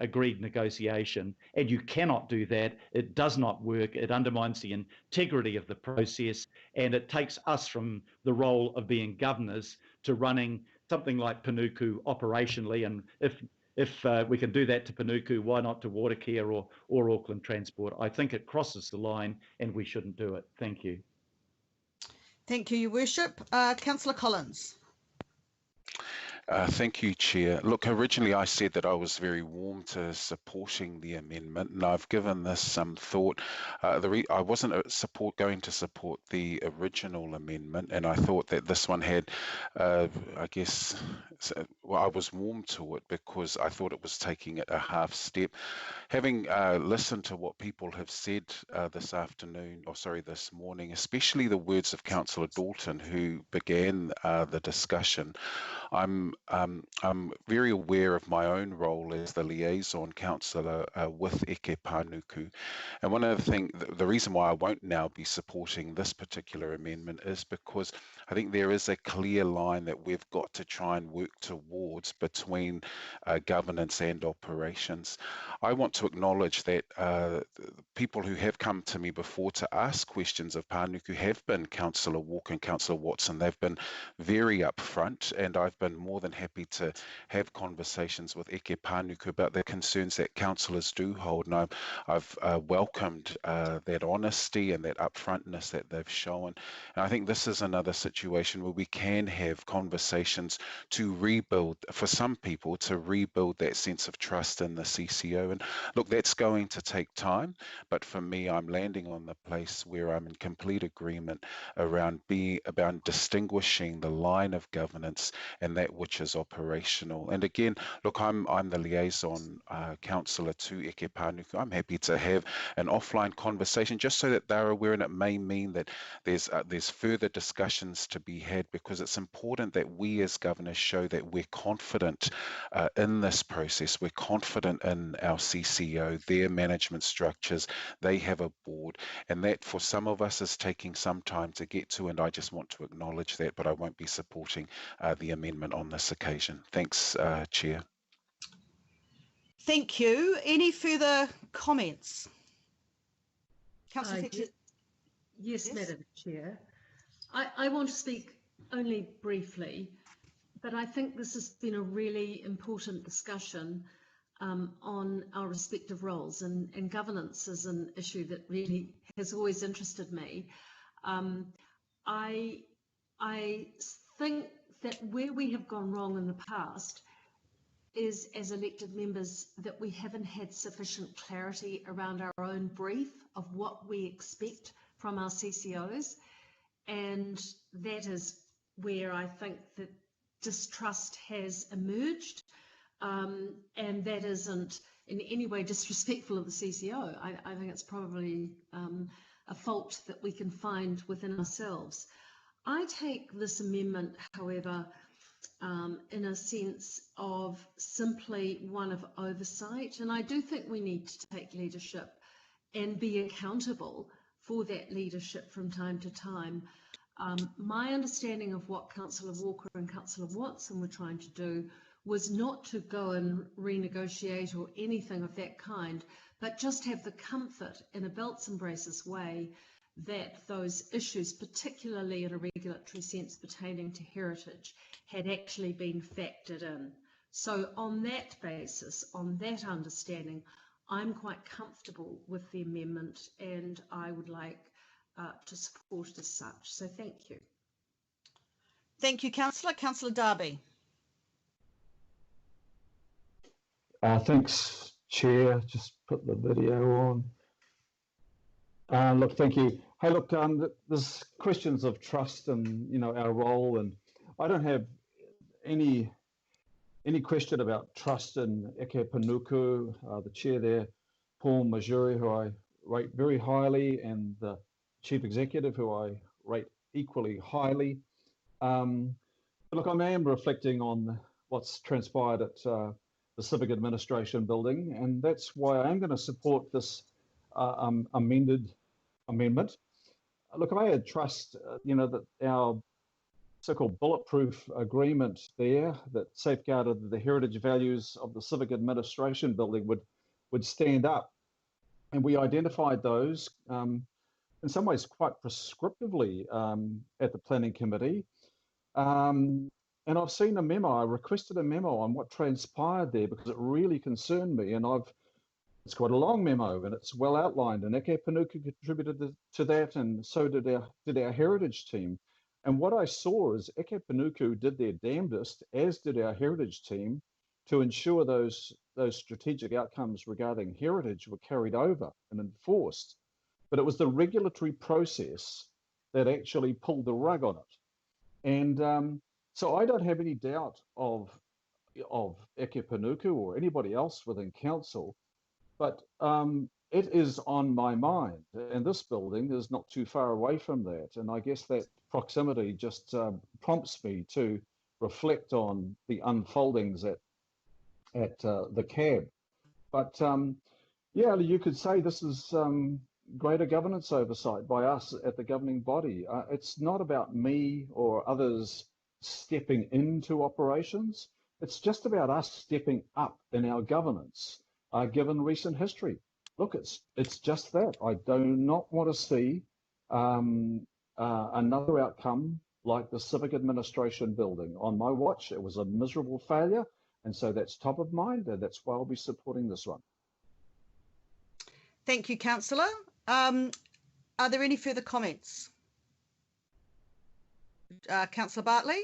agreed negotiation. And you cannot do that. It does not work. It undermines the integrity of the process, and it takes us from the role of being governors to running something like Panuku operationally. And if we can do that to Panuku, why not to Watercare or Auckland Transport? I think it crosses the line and we shouldn't do it. Thank you. Thank you, Your Worship. Councillor Collins. Thank you, Chair. Look, originally I said that I was very warm to supporting the amendment, and I've given this some thought. I wasn't going to support the original amendment, and I thought that this one had, I was warm to it because I thought it was taking it a half step. Having listened to what people have said this morning, especially the words of Councillor Dalton, who began the discussion, I'm very aware of my own role as the liaison councillor with Eke Panuku. And one of the things, the reason why I won't now be supporting this particular amendment is because I think there is a clear line that we've got to try and work towards between governance and operations. I want to acknowledge that people who have come to me before to ask questions of Panuku have been Councillor Walker and Councillor Watson. They've been very upfront, and I've been more than happy to have conversations with Eke Panuku about the concerns that councillors do hold, and I've welcomed that honesty and that upfrontness that they've shown. And I think this is another situation where we can have conversations to rebuild, for some people, to rebuild that sense of trust in the CCO. And look, that's going to take time, but for me, I'm landing on the place where I'm in complete agreement around distinguishing the line of governance and that which is operational. And again, look, I'm the liaison councillor to Eke Panuku. I'm happy to have an offline conversation just so that they're aware, and it may mean that there's further discussions to be had, because it's important that we as governors show that we're confident in this process. We're confident in our CCO, their management structures. They have a board, and that for some of us is taking some time to get to, and I just want to acknowledge that, but I won't be supporting the amendment on this occasion. Thanks, Chair. Thank you. Any further comments? Councillor Fletcher? Yes, Madam Chair. I want to speak only briefly, but I think this has been a really important discussion on our respective roles, and governance is an issue that really has always interested me. I think that where we have gone wrong in the past is, as elected members, that we haven't had sufficient clarity around our own brief of what we expect from our CCOs, and that is where I think that distrust has emerged, and that isn't in any way disrespectful of the CCO. I think it's probably a fault that we can find within ourselves. I take this amendment, however, in a sense of simply one of oversight, and I do think we need to take leadership and be accountable for that leadership from time to time. My understanding of what Councillor Walker and Councillor Watson were trying to do was not to go and renegotiate or anything of that kind, but just have the comfort in a belts and braces way that those issues, particularly in a regulatory sense pertaining to heritage, had actually been factored in. So on that basis, on that understanding, I'm quite comfortable with the amendment, and I would like to support it as such. So thank you. Thank you, Councillor. Councillor Darby. Thanks, Chair. Just put the video on. Look, thank you. Hey, look, there's questions of trust and, you know, our role, and I don't have any question about trust in Eke Panuku, the chair there, Paul Majuri, who I rate very highly, and the chief executive, who I rate equally highly. But look, I am reflecting on what's transpired at the Civic Administration building, and that's why I am going to support this amendment. Look, I had trust, you know, that our so-called bulletproof agreement there that safeguarded the heritage values of the Civic Administration building would stand up. And we identified those in some ways quite prescriptively at the Planning Committee. And I've seen a memo, I requested a memo on what transpired there because it really concerned me. And it's quite a long memo and it's well outlined, and Eke Panuku contributed to that, and so did our heritage team. And what I saw is Eke Panuku did their damnedest, as did our heritage team, to ensure those strategic outcomes regarding heritage were carried over and enforced. But it was the regulatory process that actually pulled the rug on it. And so I don't have any doubt of Eke Panuku or anybody else within council, but it is on my mind, and this building is not too far away from that. And I guess that proximity just prompts me to reflect on the unfoldings at the cab. But yeah, you could say this is greater governance oversight by us at the governing body. It's not about me or others stepping into operations. It's just about us stepping up in our governance, given recent history. Look, it's just that. I do not want to see another outcome like the Civic Administration building. On my watch, it was a miserable failure, and so that's top of mind, and that's why I'll be supporting this one. Thank you, Councillor. Are there any further comments? Councillor Bartley?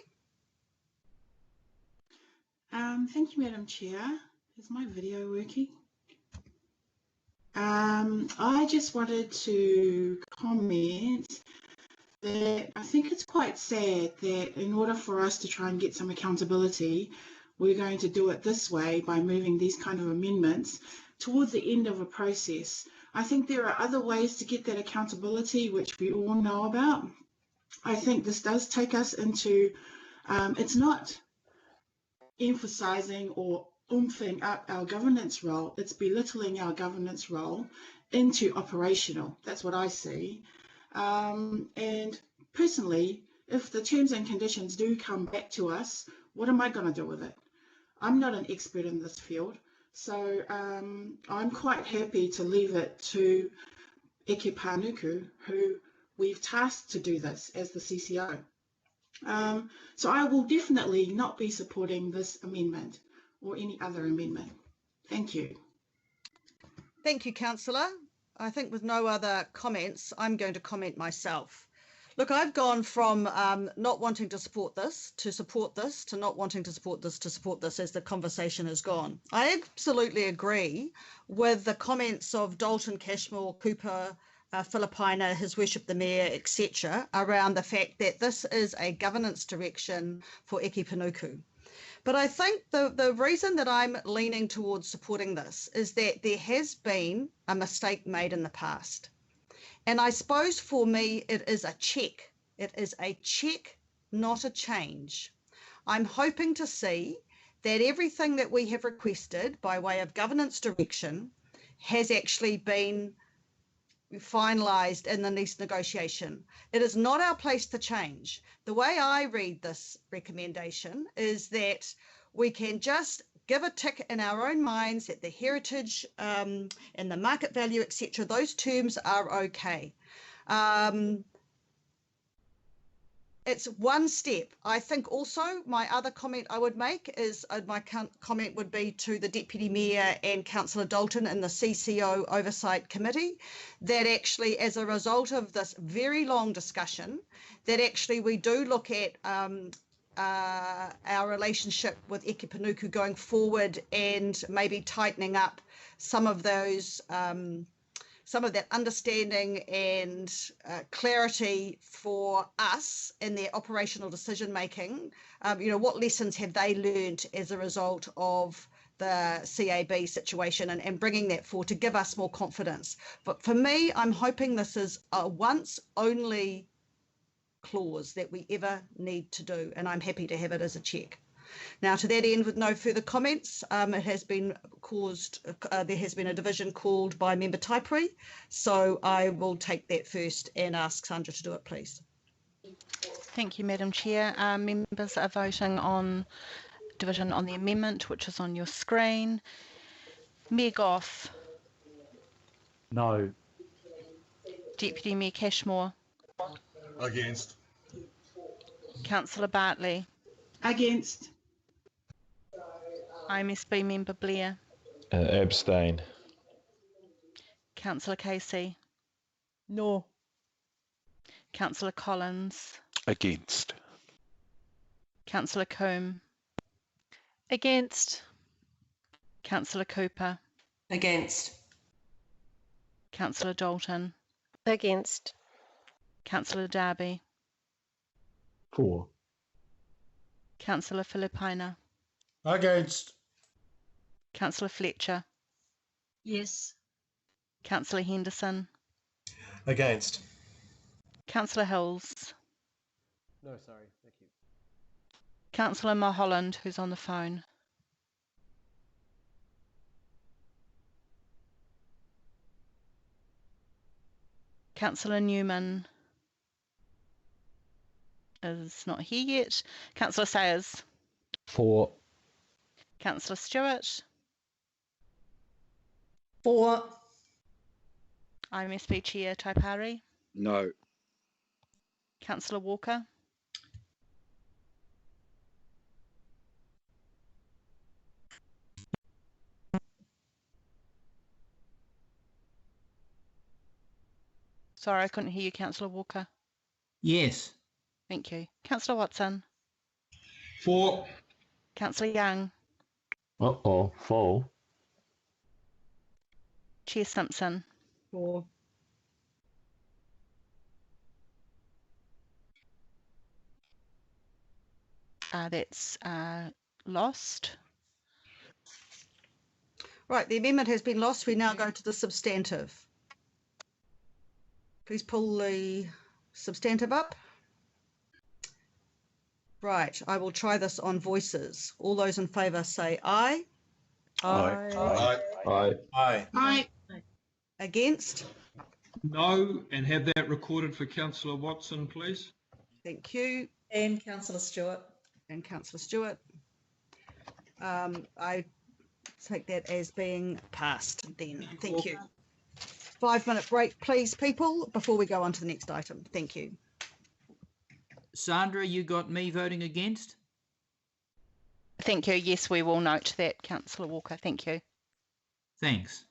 Thank you, Madam Chair. Is my video working? I just wanted to comment that I think it's quite sad that in order for us to try and get some accountability, we're going to do it this way by moving these kind of amendments towards the end of a process. I think there are other ways to get that accountability, which we all know about. I think this does take us into, it's not emphasizing or oomping up our governance role, it's belittling our governance role into operational. That's what I see. And personally, if the terms and conditions do come back to us, what am I going to do with it? I'm not an expert in this field, so I'm quite happy to leave it to Eke Panuku, who we've tasked to do this as the CCO. So I will definitely not be supporting this amendment or any other amendment. Thank you. Thank you, Councillor. I think with no other comments, I'm going to comment myself. Look, I've gone from not wanting to support this to not wanting to support this to support this as the conversation has gone. I absolutely agree with the comments of Dalton, Cashmore, Cooper, Philippina, His Worship the Mayor, etc., around the fact that this is a governance direction for Eke Panuku. But I think the reason that I'm leaning towards supporting this is that there has been a mistake made in the past. And I suppose for me, it is a check. It is a check, not a change. I'm hoping to see that everything that we have requested by way of governance direction has actually been finalised in the next negotiation. It is not our place to change. The way I read this recommendation is that we can just give a tick in our own minds that the heritage and the market value, etc., those terms are okay. It's one step. I think also my other comment I would make is my comment would be to the Deputy Mayor and Councillor Dalton in the CCO Oversight Committee, that actually as a result of this very long discussion, that actually we do look at our relationship with Eke Panuku going forward and maybe tightening up some of those some of that understanding and clarity for us in their operational decision making. What lessons have they learned as a result of the CAB situation and bringing that forward to give us more confidence. But for me, I'm hoping this is a once only clause that we ever need to do, and I'm happy to have it as a check. Now, to that end, with no further comments, it has been there has been a division called by Member Taipui, so I will take that first and ask Sandra to do it, please. Thank you, Madam Chair. Members are voting on division on the amendment, which is on your screen. Mayor Goff. No. Deputy Mayor Cashmore. Against. Councillor Bartley. Against. IMSB Member Blair. Abstain. Councillor Casey. No. Councillor Collins. Against. Councillor Coombe. Against. Councillor Cooper. Against. Councillor Dalton. Against. Councillor Darby. For. Councillor Philippina. Against. Councillor Fletcher. Yes. Councillor Henderson. Against. Councillor Hills. No, sorry. Thank you. Councillor Mulholland, who's on the phone. Councillor Newman is not here yet. Councillor Sayers. For. Councillor Stewart. For. IMSB Chair Taipari. No. Councillor Walker. Sorry, I couldn't hear you, Councillor Walker. Yes. Thank you. Councillor Watson. For. Councillor Young. Uh-oh, full. Chair Simpson. For. That's lost. Right, the amendment has been lost. We now go to the substantive. Please pull the substantive up. Right, I will try this on voices. All those in favour say aye. Aye. Aye. Aye. Aye. Aye. Against? No, and have that recorded for Councillor Watson, please. Thank you. And Councillor Stewart. And Councillor Stewart. I take that as being passed then. Thank you. 5-minute break, please, people, before we go on to the next item. Thank you. Sandra, you got me voting against? Thank you. Yes, we will note that, Councillor Walker. Thank you. Thanks.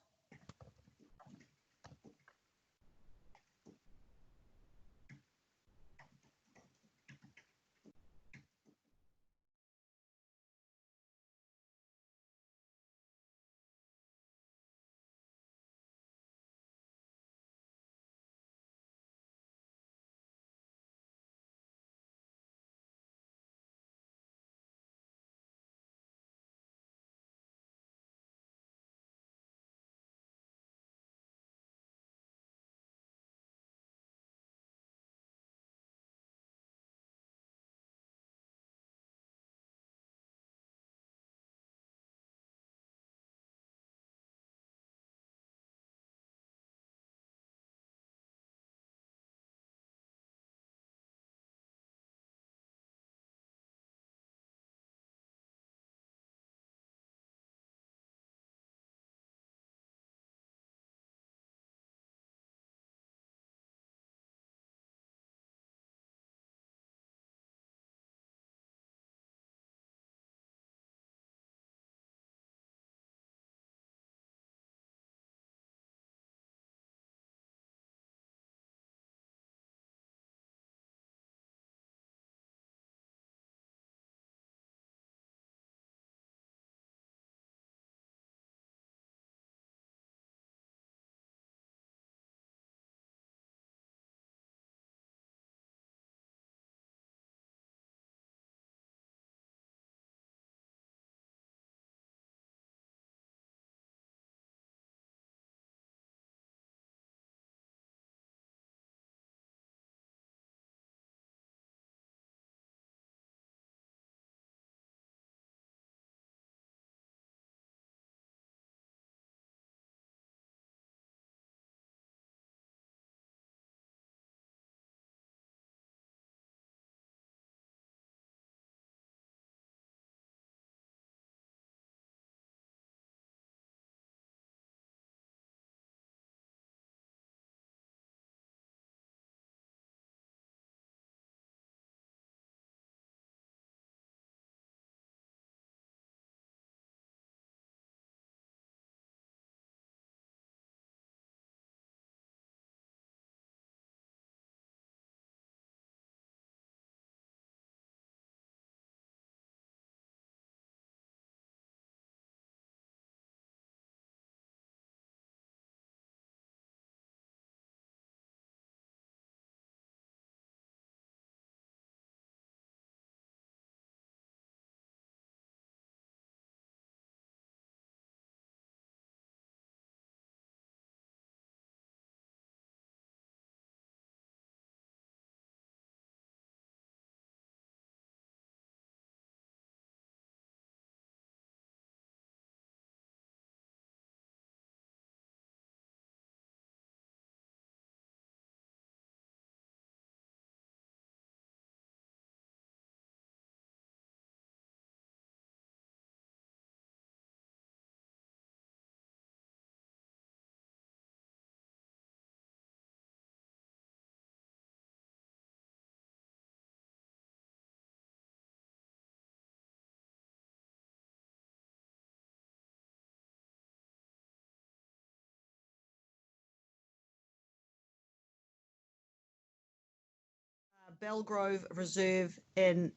Belgrove Reserve in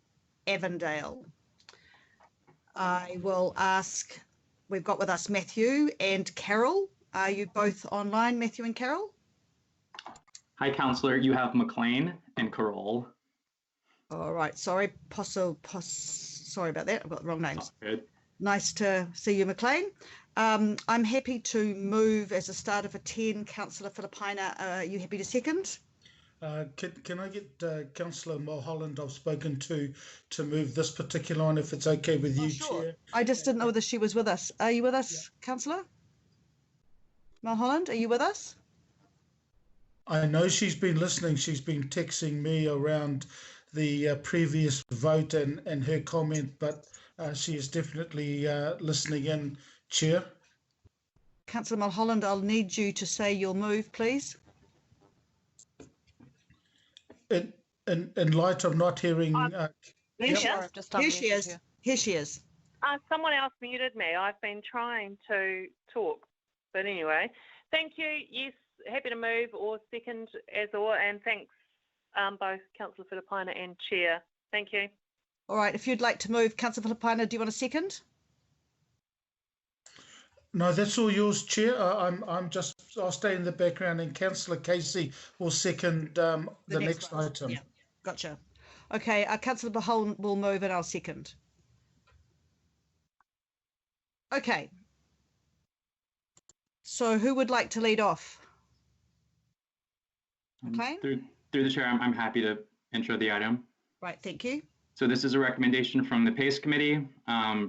Avondale. I will ask, we've got with us Matthew and Carol. Are you both online, Matthew and Carol? Hi, Councillor. You have McLean and Carol. All right. Sorry, sorry about that. I've got the wrong names. Good. Nice to see you, McLean. I'm happy to move as a starter for 10. Councillor Filipina, are you happy to second? Can I get Councillor Mulholland I've spoken to move this particular one, if it's okay with you, Sure. Chair? I just didn't know whether she was with us. Are you with us, Councillor Mulholland? Are you with us? I know she's been listening. She's been texting me around the previous vote and her comment, but she is definitely listening in, Chair. Councillor Mulholland, I'll need you to say you'll move, please. In light of not hearing... Here she is. Here she is. Someone else muted me. I've been trying to talk. But anyway, thank you. Yes, happy to move or second as or, and thanks both Councillor Filipina and Chair. Thank you. All right, if you'd like to move, Councillor Filipina, do you want a second? No, that's all yours, Chair. I'll stay in the background, and Councillor Casey will second the next item. Yeah, gotcha. Okay, Councillor Mulholland will move and I'll second. Okay. So who would like to lead off? Okay. Through the chair, I'm happy to intro the item. Right, thank you. So this is a recommendation from the PACE Committee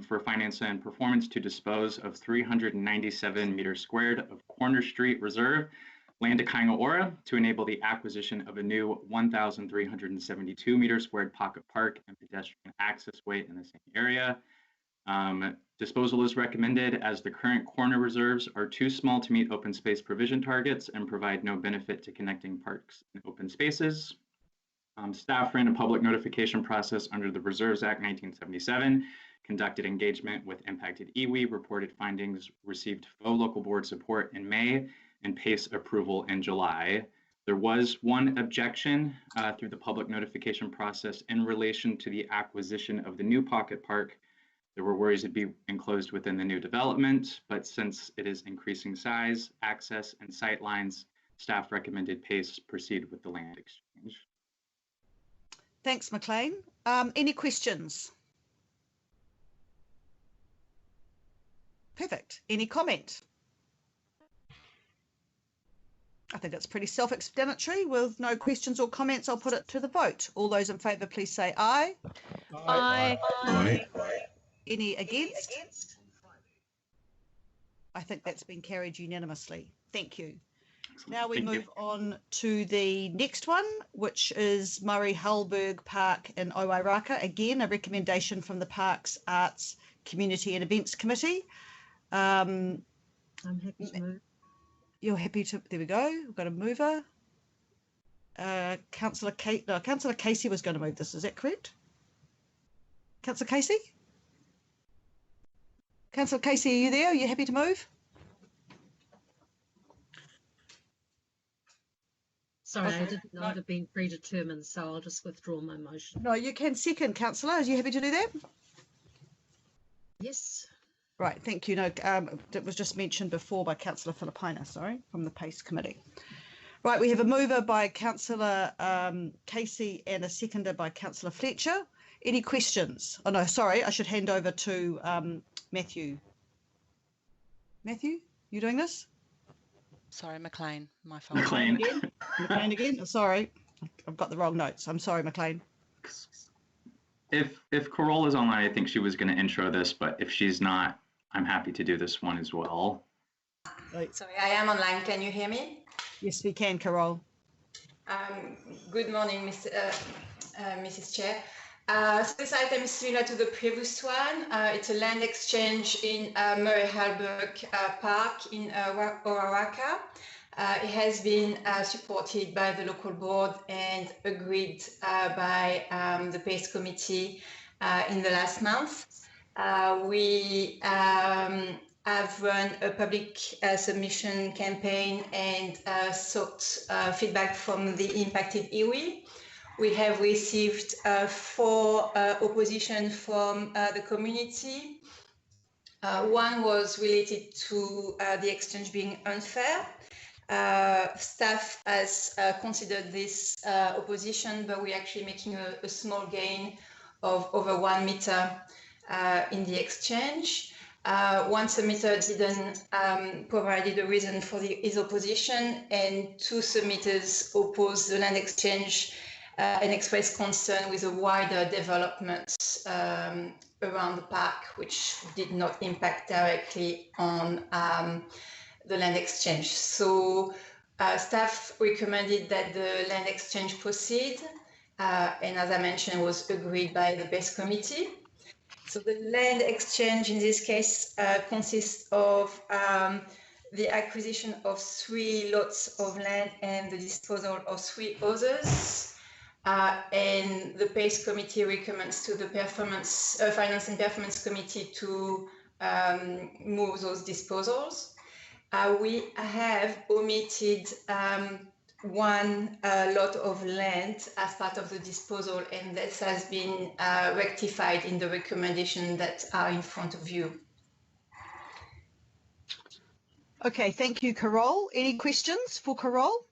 for Finance and Performance to dispose of 397 meters squared of Corner Street Reserve land to Kaingaora to enable the acquisition of a new 1,372 meter squared pocket park and pedestrian access way in the same area. Disposal is recommended as the current corner reserves are too small to meet open space provision targets and provide no benefit to connecting parks and open spaces. Staff ran a public notification process under the Reserves Act 1977, conducted engagement with impacted iwi, reported findings, received full local board support in May, and PACE approval in July. There was one objection through the public notification process in relation to the acquisition of the new pocket park. There were worries it'd be enclosed within the new development, but since it is increasing size, access, and sight lines, staff recommended PACE proceed with the land exchange. Thanks, McLean. Any questions? Perfect. Any comment? I think it's pretty self-explanatory. With no questions or comments, I'll put it to the vote. All those in favour, please say aye. Aye. Aye. Any against? I think that's been carried unanimously. Thank you. Now we move on to the next one, which is Murray Halberg Park in Owairaka. Again, a recommendation from the Parks, Arts, Community and Events Committee. I'm happy to move. You're happy to, there we go. We've got a mover. Councillor Casey was going to move this, is that correct? Councillor Casey? Councillor Casey, are you there? Are you happy to move? Sorry, Okay. I didn't know it had been predetermined, so I'll just withdraw my motion. No, you can second, Councillor. Are you happy to do that? Yes. Right, thank you. No, it was just mentioned before by Councillor Filipina, sorry, from the PACE Committee. Right, we have a mover by Councillor Casey and a seconder by Councillor Fletcher. Any questions? Oh no, sorry, I should hand over to Matthew. Matthew, you doing this? Sorry, McLean, my fault. McLean. McLean again? Oh, sorry, I've got the wrong notes. I'm sorry, McLean. If Carol is online, I think she was going to intro this, but if she's not, I'm happy to do this one as well. Right. Sorry, I am online. Can you hear me? Yes, we can, Carol. Good morning, Mrs. Chair. So this item is similar to the previous one. It's a land exchange in Murray Halberg Park in Owairaka. It has been supported by the local board and agreed by the PACE committee in the last month. We have run a public submission campaign and sought feedback from the impacted iwi. we have received 4 opposition from the community. One was related to the exchange being unfair. Staff has considered this opposition, but we're actually making a small gain of over 1 meter in the exchange. One submitter didn't provide a reason for his opposition, and 2 submitters opposed the land exchange and expressed concern with a wider development around the park, which did not impact directly on the land exchange. So staff recommended that the land exchange proceed, and as I mentioned, was agreed by the base committee. So the land exchange in this case consists of the acquisition of 3 lots of land and the disposal of 3 others. And the PACE committee recommends to the Finance and Performance Committee to move those disposals. We have omitted 1 lot of land as part of the disposal, and this has been rectified in the recommendation that are in front of you. Okay, thank you, Carol. Any questions for Carol?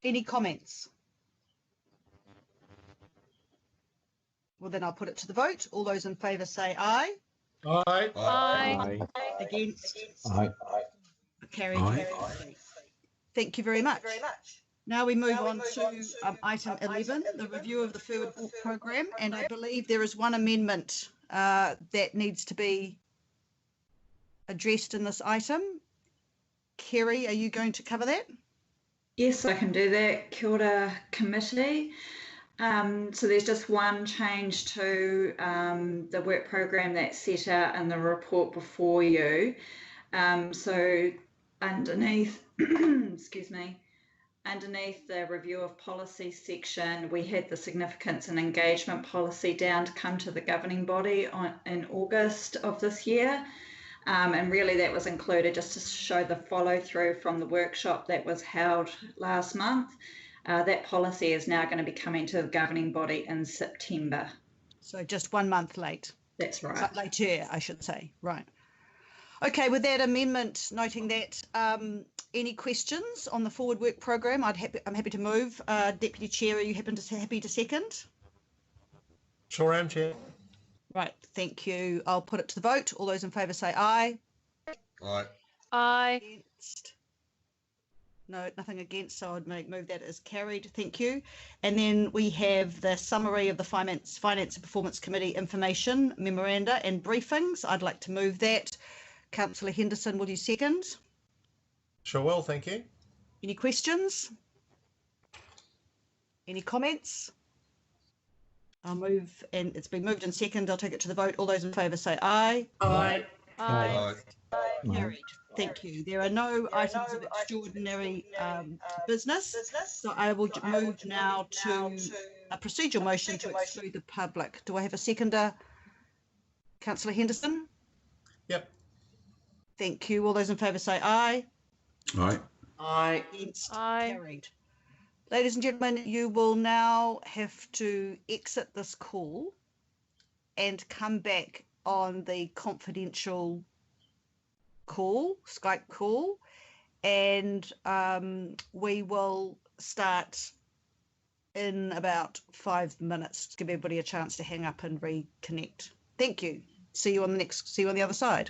Any comments? Well, then I'll put it to the vote. All those in favour say aye. Aye. Aye. Against? Aye. Carried. Aye. Thank you very much. Now we move on to item 11, the review of the Forward Walk programme, and I believe there is one amendment that needs to be addressed in this item. Kerry, are you going to cover that? Yes, I can do that. Kia ora, committee. So there's just one change to the work programme that's set out in the report before you. So underneath, excuse me, underneath the review of policy section, we had the significance and engagement policy down to come to the governing body in August of this year. And really that was included just to show the follow through from the workshop that was held last month. That policy is now going to be coming to the governing body in September. So just 1 month late. That's right. Later, I should say. Right. Okay, with that amendment, noting that, any questions on the Forward Work programme? I'm happy to move. Deputy Chair, are you happy to second? Sure am, Chair. Right, thank you. I'll put it to the vote. All those in favour say aye. Aye. Aye. Against? No, nothing against, so I'd move that as carried. Thank you. And then we have the summary of the Finance and Performance Committee information, memoranda and briefings. I'd like to move that. Councillor Henderson, will you second? Sure will, thank you. Any questions? Any comments? I'll move, and it's been moved and second. I'll take it to the vote. All those in favour say aye. Aye. Aye. Carried. Thank you. There are no items of extraordinary business, so I will move now to a procedural motion to exclude the public. Do I have a seconder? Councillor Henderson? Yep. Thank you. All those in favour say aye. Aye. Aye. Against? Aye. Carried. Ladies and gentlemen, you will now have to exit this call and come back on the confidential call, Skype call, and we will start in about 5 minutes to give everybody a chance to hang up and reconnect. Thank you. See you on the other side.